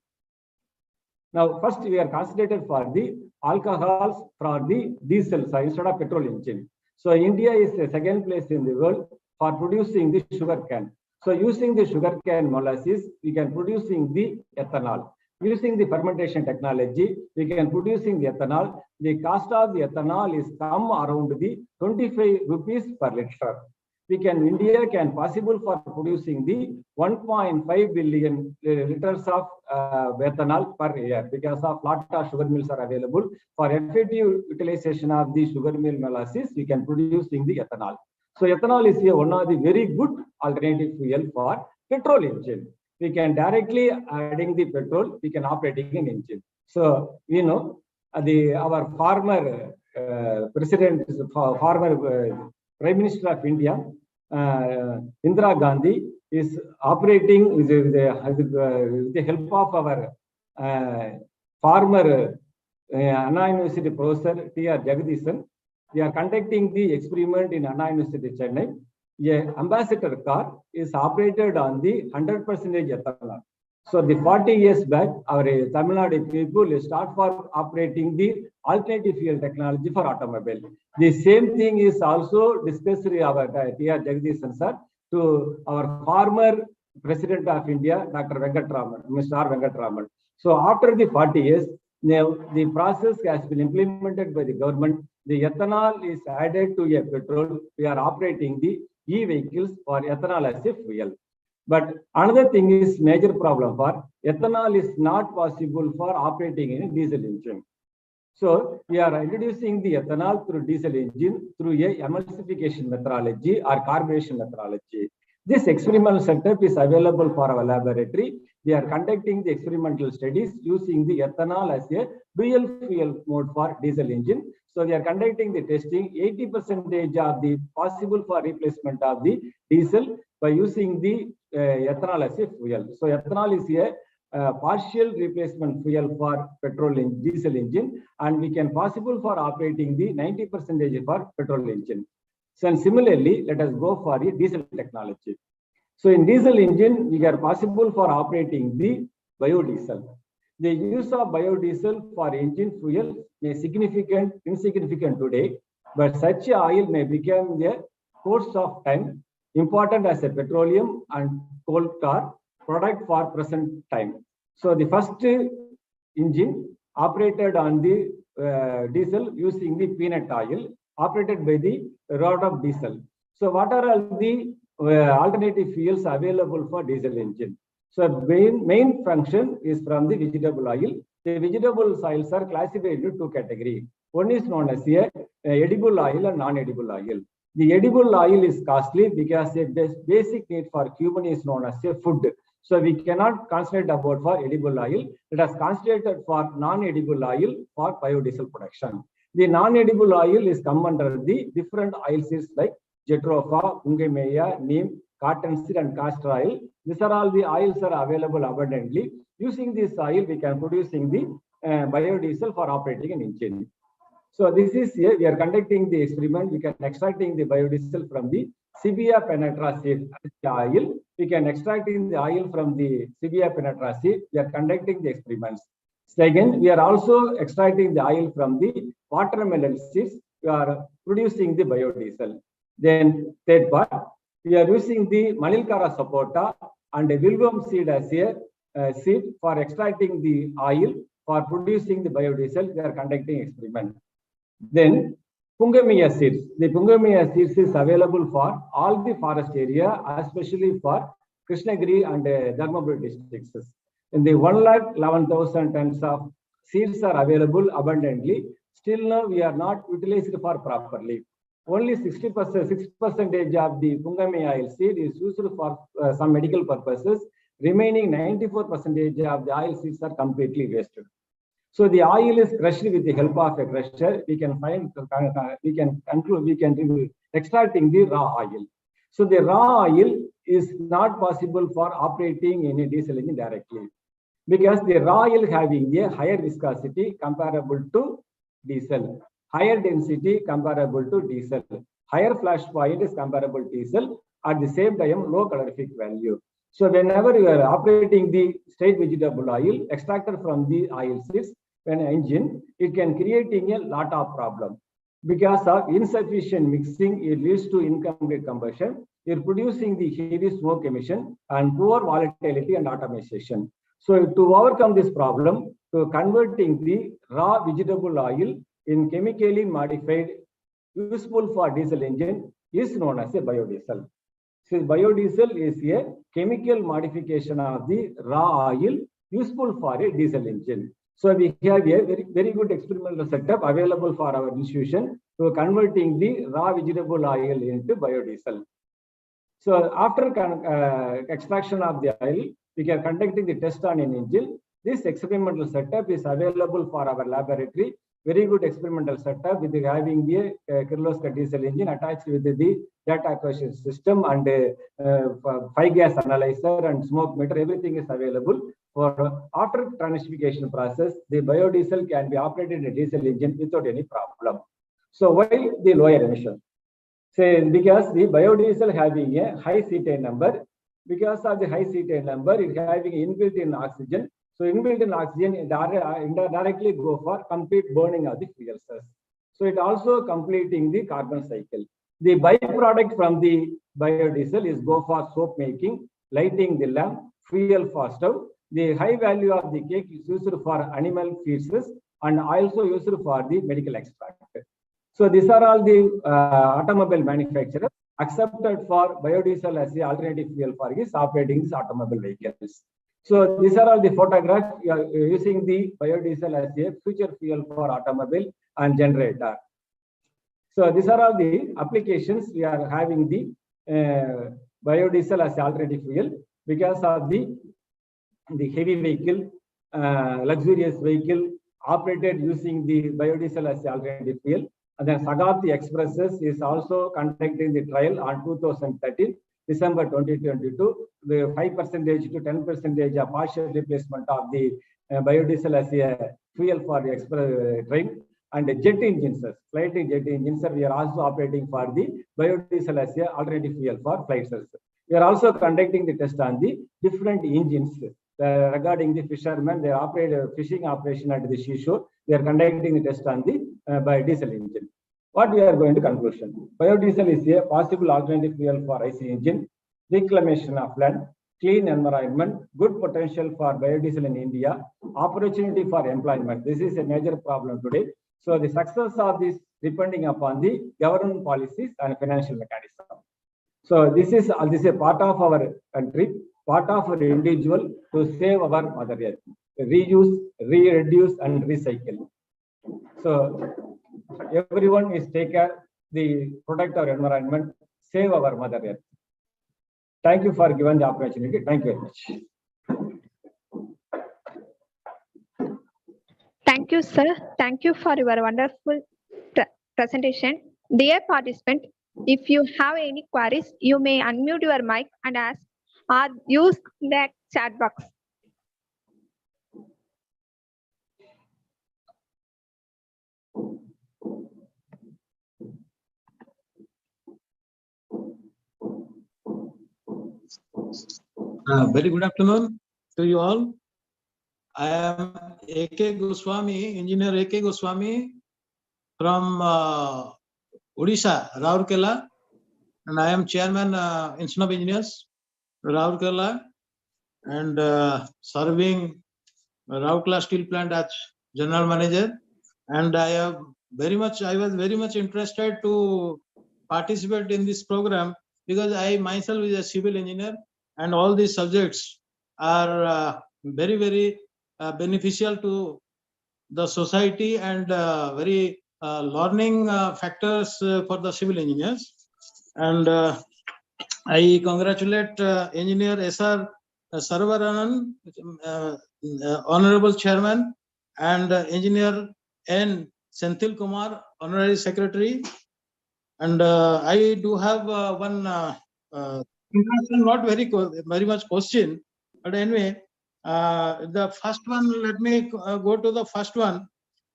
Now, first we are concentrated for the alcohols for the diesel side instead of petrol engine. So India is the second place in the world for producing the sugar cane. So using the sugar cane molasses, we can producing the ethanol. Using the fermentation technology, we can producing the ethanol. The cost of the ethanol is come around the 25 rupees per liter. India can possible for producing the 1.5 billion liters of ethanol per year because of lot of sugar mills are available. For effective utilization of the sugar mill molasses, we can producing the ethanol. So ethanol is one of the very good alternative fuel for petrol engine. We can directly adding the petrol, we can operating an engine. So we know our former president, former Prime Minister of India, Indira Gandhi, is operating with the help of our former Anna University professor T.R. Jagadisan. We are conducting the experiment in Anna University, Chennai. A ambassador car is operated on the 100% ethanol. So the 40 years back, our Tamil Nadu people start for operating the alternative fuel technology for automobile. The same thing is also discussed our T.R. Jagadisan sir to our former President of India, Dr. Venkatraman, Mr. R. Venkatraman. So after the 40 years, now the process has been implemented by the government. The ethanol is added to a petrol. We are operating the e-vehicles for ethanol as a fuel. But another thing is major problem for ethanol is not possible for operating in a diesel engine. So we are introducing the ethanol through diesel engine through a emulsification methodology or carbonation methodology. This experimental setup is available for our laboratory. We are conducting the experimental studies using the ethanol as a dual fuel mode for diesel engine. So we are conducting the testing 80% of the possible for replacement of the diesel by using the ethanol as a fuel. So ethanol is a partial replacement fuel for petrol and diesel engine, and we can possible for operating the 90% for petrol engine. So and similarly, let us go for the diesel technology. So in diesel engine, we are possible for operating the biodiesel. The use of biodiesel for engine fuel may insignificant today, but such oil may become a course of time important as a petroleum and coal tar product for present time. So the first engine operated on the diesel using the peanut oil operated by the rod of diesel. So what are all the alternative fuels available for diesel engine? So main function is from the vegetable oil. The vegetable oils are classified into two categories. One is known as a edible oil and non-edible oil. The edible oil is costly because a basic need for human is known as a food. So we cannot concentrate about for edible oil. It is concentrated for non-edible oil for biodiesel production. The non-edible oil is come under the different oilseeds like jatropha, ungemeya, neem, cottonseed, and castor oil. These are all the oils are available abundantly. Using this oil, we can producing the biodiesel for operating an engine. So this is here, we are conducting the experiment. We can extracting the biodiesel from the Cevia penetra seed oil. We can extracting the oil from the Cevia penetra seed. We are conducting the experiments. Second, we are also extracting the oil from the watermelon seeds. We are producing the biodiesel. Then third part, we are using the Manilkara sapota and the Wilgum seed as a seed for extracting the oil for producing the biodiesel. We are conducting experiment. Then Pungamia seeds. The Pungamia seeds is available for all the forest area, especially for Krishnagiri and Dharmaburi districts. In the 1,11,000 tons of seeds are available abundantly. Still now we are not utilized for properly. Only 6% of the Pungamia oil seed is used for some medical purposes. Remaining 94% of the oil seeds are completely wasted. So the oil is crushed with the help of a crusher. We can extracting the raw oil. So the raw oil is not possible for operating any diesel engine directly, because the raw oil having a higher viscosity comparable to diesel, higher density comparable to diesel, higher flash point is comparable to diesel, at the same time low calorific value. So whenever you are operating the straight vegetable oil extracted from the oil seeds, when an engine, it can creating a lot of problem. Because of insufficient mixing, it leads to incomplete combustion. You're producing the heavy smoke emission and poor volatility and automation. So to overcome this problem, to converting the raw vegetable oil in chemically modified, useful for diesel engine is known as a biodiesel. So biodiesel is a chemical modification of the raw oil useful for a diesel engine. So we have a very good experimental setup available for our institution to converting the raw vegetable oil into biodiesel. So after extraction of the oil, we are conducting the test on an engine. This experimental setup is available for our laboratory. Very good experimental setup with having the Kirloskar diesel engine attached with the data acquisition system and 5-gas analyzer and smoke meter. Everything is available. For after transmigration process, the biodiesel can be operated in a diesel engine without any problem. So why the lower emission? Say because the biodiesel having a high cetane number. Because of the high cetane number, it having inbuilt in oxygen. So inbuilt in oxygen, it directly go for complete burning of the fuel cells. So it also completing the carbon cycle. The byproduct from the biodiesel is go for soap making, lighting the lamp, fuel for stove. The high value of the cake is used for animal feeds and also used for the medical extract. So these are all the automobile manufacturers accepted for biodiesel as the alternative fuel for his operating these automobile vehicles. So these are all the photographs. We are using the biodiesel as a future fuel for automobile and generator. So these are all the applications. We are having the biodiesel as alternative fuel because of the heavy vehicle, luxurious vehicle operated using the biodiesel as alternative fuel. And then Sagarthi Expresses is also conducting the trial on 2013, December 2022, the 5% to 10% of partial replacement of the biodiesel as a fuel for the express train. And jet engines, flight jet engines, we are also operating for the biodiesel as a alternative fuel for flights. We are also conducting the test on the different engines regarding the fishermen. They operate a fishing operation at the seashore. We are conducting the test on the biodiesel engine. What we are going to conclusion? Biodiesel is a possible alternative fuel for IC engine, reclamation of land, clean environment, good potential for biodiesel in India, opportunity for employment. This is a major problem today. So the success of this depending upon the government policies and financial mechanism. So this is a part of our country, part of our individual to save our mother earth. Reuse, reduce, and recycle. So everyone is take care, the protect our environment, save our mother earth. Thank you for giving the opportunity. Thank you very much. Thank you, sir. Thank you for your wonderful presentation. Dear participant, if you have any queries, you may unmute your mic and ask or use the chat box. Very good afternoon to you all. I am A.K. Goswami, Engineer A.K. Goswami from Odisha, Rourkela, and I am Chairman Institute of Engineers, Rourkela, and serving Rourkela Steel Plant as General Manager. And I was very much interested to participate in this program because I myself is a civil engineer, and all these subjects are very beneficial to the society and very learning factors for the civil engineers. And I congratulate Engineer S.R. Saravanan, Honorable Chairman, and Engineer N. Senthil Kumar, Honorary Secretary. And I do have one not very much question, but anyway, the first one, let me go to the first one.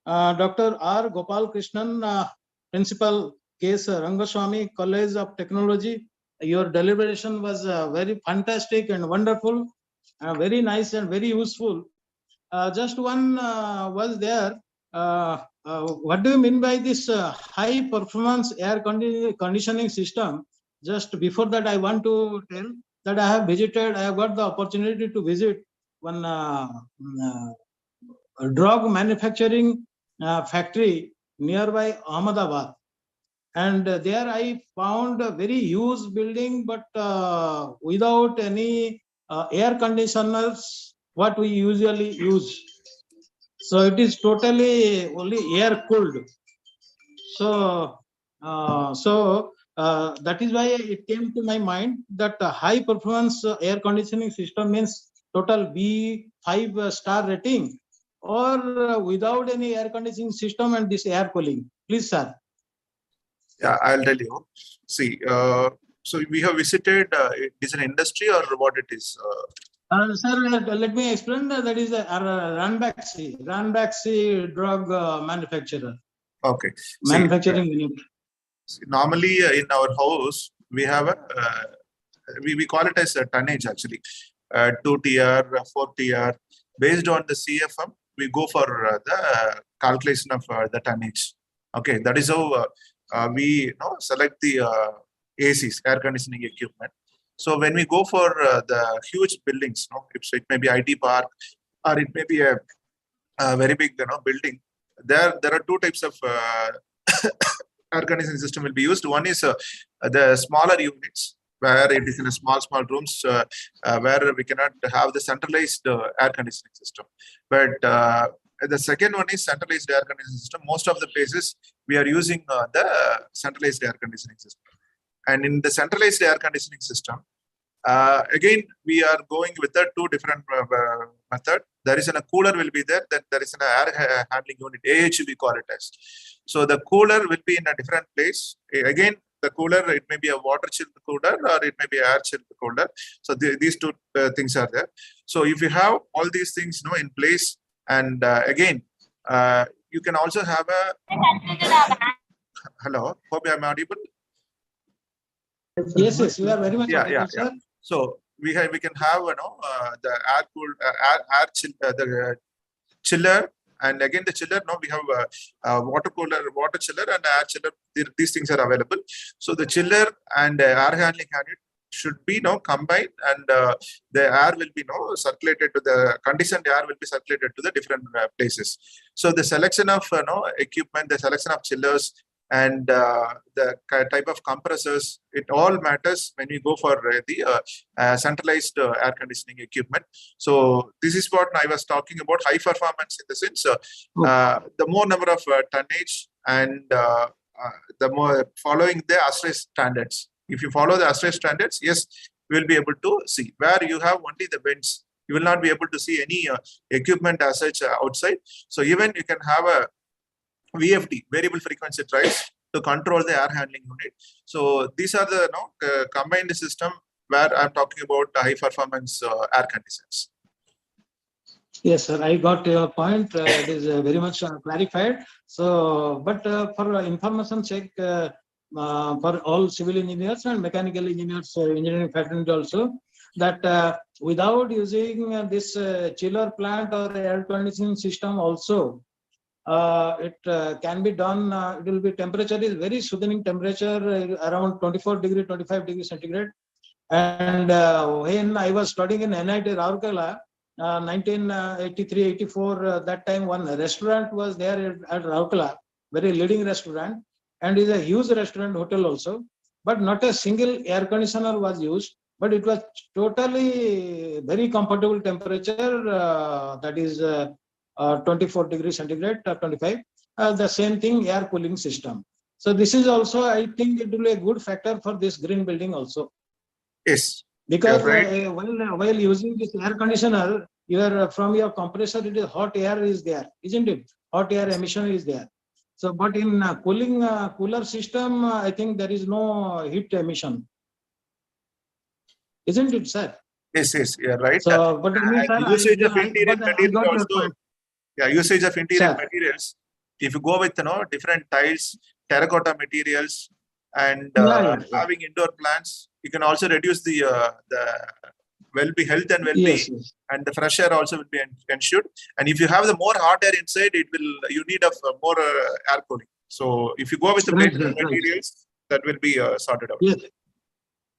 Dr. R. Gopal Krishnan, Principal, K.S. Rangaswamy College of Technology. Your deliberation was very fantastic and wonderful, very nice and very useful. Just one was there. What do you mean by this high performance air conditioning system? Just before that, I want to tell that I have got the opportunity to visit one drug manufacturing factory nearby Ahmedabad. And there I found a very huge building, but without any air conditioners, what we usually use. So it is totally only air cooled. So, that is why it came to my mind that a high performance air conditioning system means total B5 star rating, or without any air conditioning system and this air cooling. Please, sir. Yeah, I'll tell you. See, so we have visited, it is an industry or what it is? Sir, let me explain. That is a Ranbaxy drug manufacturer. Okay. Manufacturing unit. Normally in our house, we have a, we call it as a tonnage actually, 2 tier, 4 tier. Based on the CFM, we go for the calculation of the tonnage. Okay, that is how we select the ACs, air conditioning equipment. So when we go for the huge buildings, it may be IT park or it may be a very big building. There are two types of air conditioning system will be used. One is the smaller units where it is in a small rooms where we cannot have the centralized air conditioning system. But the second one is centralized air conditioning system. Most of the places we are using the centralized air conditioning system. And in the centralized air conditioning system, Again, we are going with the two different method. There is a cooler will be there, then there is an air handling unit, AH we call it as. So the cooler will be in a different place. Again, the cooler, it may be a water chilled cooler or it may be air chilled cooler. So these two things are there. So if you have all these things in place, and again, you can also have a hello, hope I am audible. Yes, you are very much Yeah, audible, sir. So we can have the air cooled the chiller, and again the chiller. We have a water cooler, water chiller, and air chiller. These things are available. So the chiller and air handling unit should be combined, and the air will be circulated to the conditioned air will be circulated to the different places. So the selection of equipment, the selection of chillers, and the type of compressors, it all matters when we go for the centralized air conditioning equipment. So this is what I was talking about, high performance in the sense, the more number of tonnage, and the more following the ASHRAE standards. If you follow the ASHRAE standards, yes, you will be able to see. Where you have only the vents, you will not be able to see any equipment as such outside. So even you can have a VFD, variable frequency drives, to control the air handling unit. So these are the combined system where I'm talking about high performance air conditioners. Yes, sir, I got your point. It is very much clarified. So, but for information check, for all civil engineers and mechanical engineers, engineering fraternity also, that without using this chiller plant or air conditioning system also, it can be done. It will be temperature is very soothing temperature around 24 degree, 25 degree centigrade. And when I was studying in NIT Rourkela, 1983-84, that time one restaurant was there at Rourkela, very leading restaurant, and is a huge restaurant hotel also. But not a single air conditioner was used, but it was totally very comfortable temperature. That is 24 degrees centigrade, 25. The same thing, air cooling system. So this is also, I think, it will be a good factor for this green building also. Yes. Because right. while using this air conditioner, from your compressor, it is hot air is there, isn't it? Hot air emission is there. So, but in cooler system, I think there is no heat emission, isn't it, sir? Yes, you're right. So, but usage of interior material also. Yeah, usage of interior materials. If you go with different tiles, terracotta materials, and having indoor plants, you can also reduce the health and well-being, and the fresh air also will be ensured. And if you have the more hot air inside, you need more air cooling. So if you go with the materials, that will be sorted out. Yes.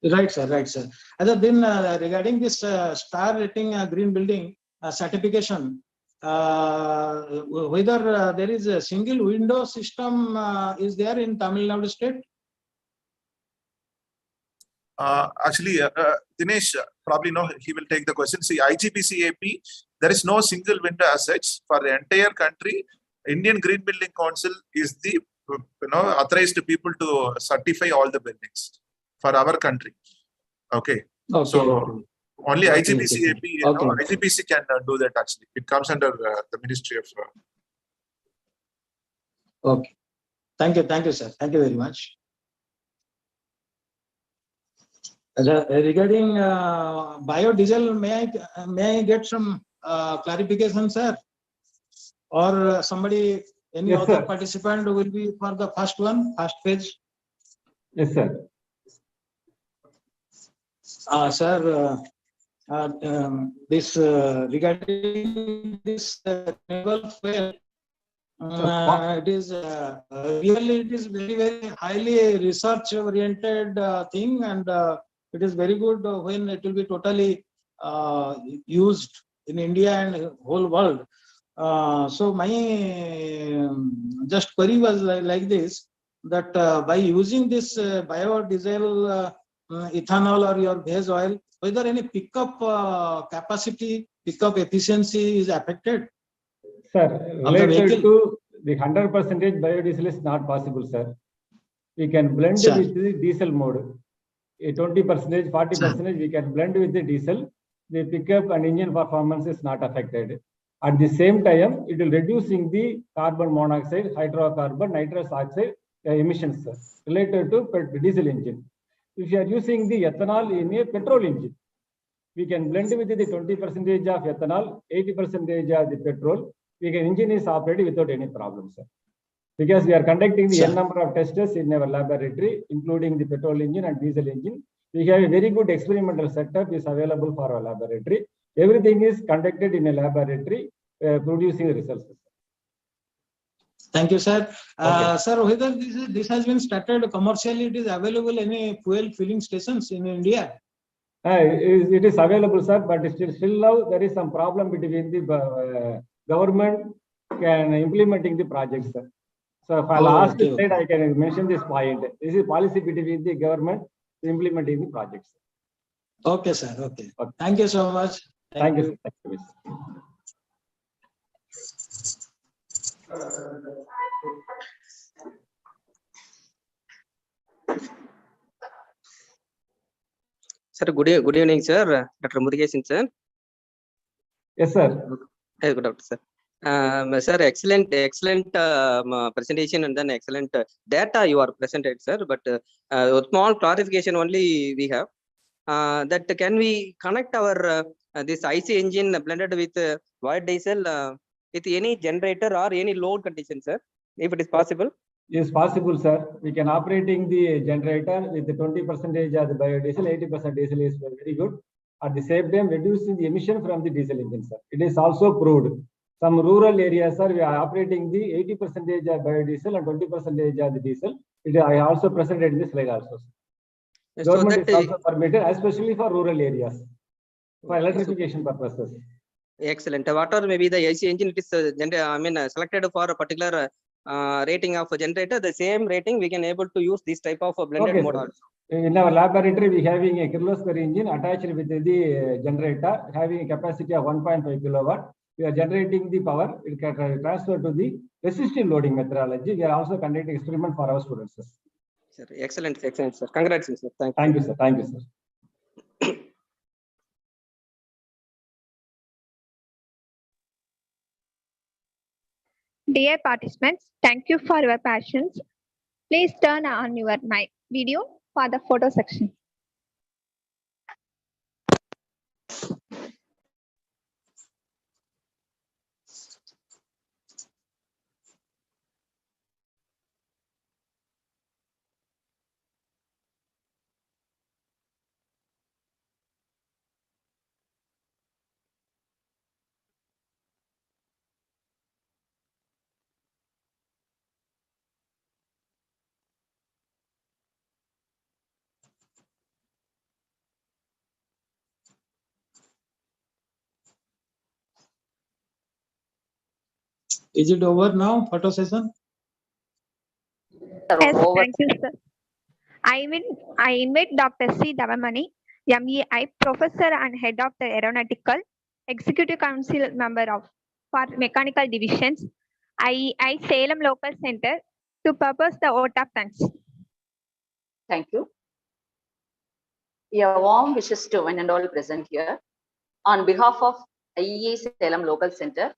Right, sir. Other than regarding this star rating green building certification, whether there is a single window system is there in Tamil Nadu state? Actually, Dinesh, probably he will take the question. See, IGBC AP, there is no single window as such for the entire country. Indian Green Building Council is the authorized people to certify all the buildings for our country. Okay. So only IGBC AP, IGBC can do that. Actually, it comes under the Ministry of. Okay. Thank you, sir. Thank you very much. Regarding biodiesel, may I get some clarification, sir? Or somebody, any other participant will be for the first phase? Yes, sir. Sir, this regarding this renewable fuel, it is really, it is very highly research oriented thing, and it is very good when it will be totally used in India and whole world. So my just query was like this, that by using this biodiesel, ethanol or your base oil, whether any pickup capacity, pickup efficiency is affected? Sir, related to the 100% biodiesel is not possible, sir. We can blend with the diesel mode. 20%, 40%, we can blend with the diesel. The pickup and engine performance is not affected. At the same time, it will reducing the carbon monoxide, hydrocarbon, nitrous oxide emissions related to diesel engine. If you are using the ethanol in a petrol engine, we can blend with the 20% of ethanol, 80% of the petrol. Engine is operating without any problem, sir. Because we are conducting the n number of tests in our laboratory, including the petrol engine and diesel engine. We have a very good experimental setup is available for our laboratory. Everything is conducted in a laboratory, producing results. Thank you, sir. Sir, whether this has been started commercially, it is available in any fuel filling stations in India? It is available, sir, but still now there is some problem between the government and implementing the projects, sir. So for last slide, I can mention this point. This is policy between the government implementing the projects. Okay, sir. Okay. Thank you so much. Thank you. Thank you. Sir, good evening, sir. Dr. Murugesan, sir. Yes, sir. Hey, good afternoon, sir. Sir, excellent presentation and then excellent data you are presented, sir. But a small clarification only we have. That can we connect our this IC engine blended with white diesel with any generator or any load condition, sir, if it is possible? Yes, possible, sir. We can operating the generator with the 20% of the biodiesel, 80% diesel is very good. At the same time, reducing the emission from the diesel engine, sir. It is also proved. Some rural areas, sir, we are operating the 80% of biodiesel and 20% of the diesel. I also presented in this slide also. Yes, Government is also permitted, especially for rural areas, for electrification purposes. Excellent. Whatever maybe the AC engine, it is selected for a particular rating of a generator, the same rating we can able to use this type of blended mode also. In our laboratory, we having a Kirloskar engine attached with the generator, having a capacity of 1.5 kilowatt. We are generating the power. It can transfer to the resistive loading methodology. We are also conducting experiment for our students. Sir, excellent, sir. Congrats, sir. Thank you, sir. Thank you, sir. Dear participants, thank you for your patience. Please turn on your video for the photo section. Is it over now, photo session? Yes, thank you, sir. I invite Dr. C. Davamani, MEI, Professor and Head of the Aeronautical, Executive Council Member for Mechanical Divisions, IEI Salem Local Center, to purpose the vote of thanks. Thank you. A warm wishes to one and all present here. On behalf of IEI Salem Local Center,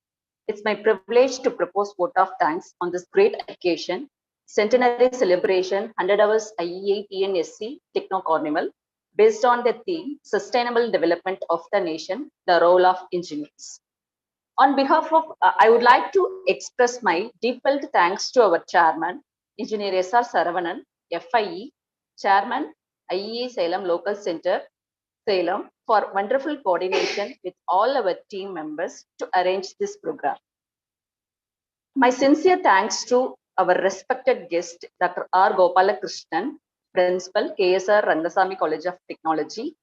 it's my privilege to propose vote of thanks on this great occasion, Centenary Celebration 100 Hours IEI TNSC Techno Carnival, based on the theme Sustainable Development of the Nation, the Role of Engineers. On behalf of, I would like to express my deepfelt thanks to our Chairman, Engineer S.R. Saravanan, FIE, Chairman, IEI Salem Local Center, Salem, for wonderful coordination with all our team members to arrange this program. My sincere thanks to our respected guest, Dr. R. Gopalakrishnan, Principal, KSR Rangasamy College of Technology,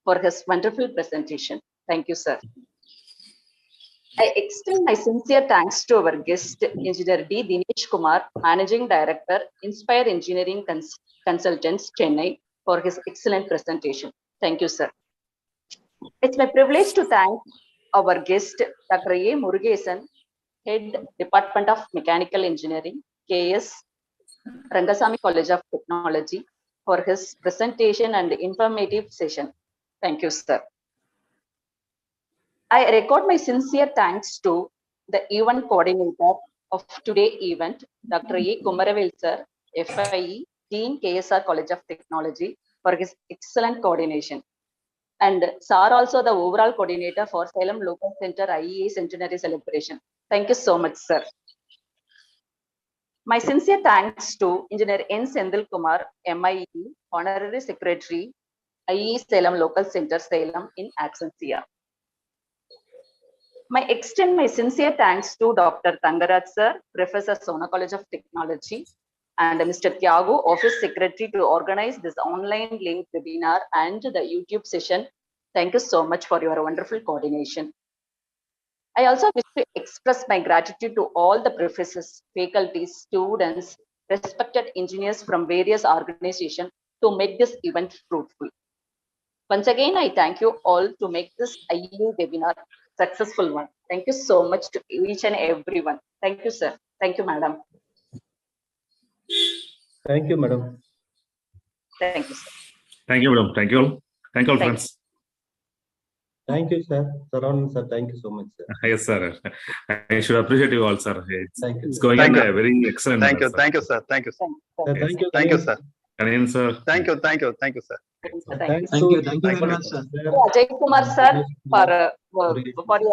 for his wonderful presentation. Thank you, sir. I extend my sincere thanks to our guest, Engineer D. Dinesh Kumar, Managing Director, Inspire Engineering Consultants, Chennai, for his excellent presentation. Thank you, sir. It's my privilege to thank our guest, Dr. A. Murugesan, Head, Department of Mechanical Engineering, KS Rangasamy College of Technology, for his presentation and informative session. Thank you, sir. I record my sincere thanks to the event coordinator of today's event, Dr. A. Kumaravel, sir, FIE, Dean, KSR College of Technology, for his excellent coordination. And sir also the overall coordinator for Salem Local Center IEA Centenary Celebration. Thank you so much, sir. My sincere thanks to Engineer N. Sendil Kumar, MIE, Honorary Secretary, IEA Salem Local Center, Salem in absentia. I extend my sincere thanks to Dr. Tangaraj, sir, Professor Sona College of Technology, and Mr. Thiago, Office Secretary, to organize this online link webinar and the YouTube session. Thank you so much for your wonderful coordination. I also wish to express my gratitude to all the professors, faculty, students, respected engineers from various organizations to make this event fruitful. Once again, I thank you all to make this IEA webinar successful one. Thank you so much to each and everyone. Thank you, sir. Thank you, madam. Thank you, madam. Thank you, sir. Thank you, madam. Thank you all. Thank you all, Thank friends. Thank you, sir. Surrounding, sir. Thank you so much, sir. Yes, sir. I should appreciate you all, sir. Thank you. It's going Thank in you. a very excellent Thank you, manner, thank you, sir. Thank you, sir. Sir, thank you. Thank you, sir. Kanin, sir. Thank you, thank you, thank you, sir. Thanks Thank to you very much, sir. Ajay Kumar, sir, for your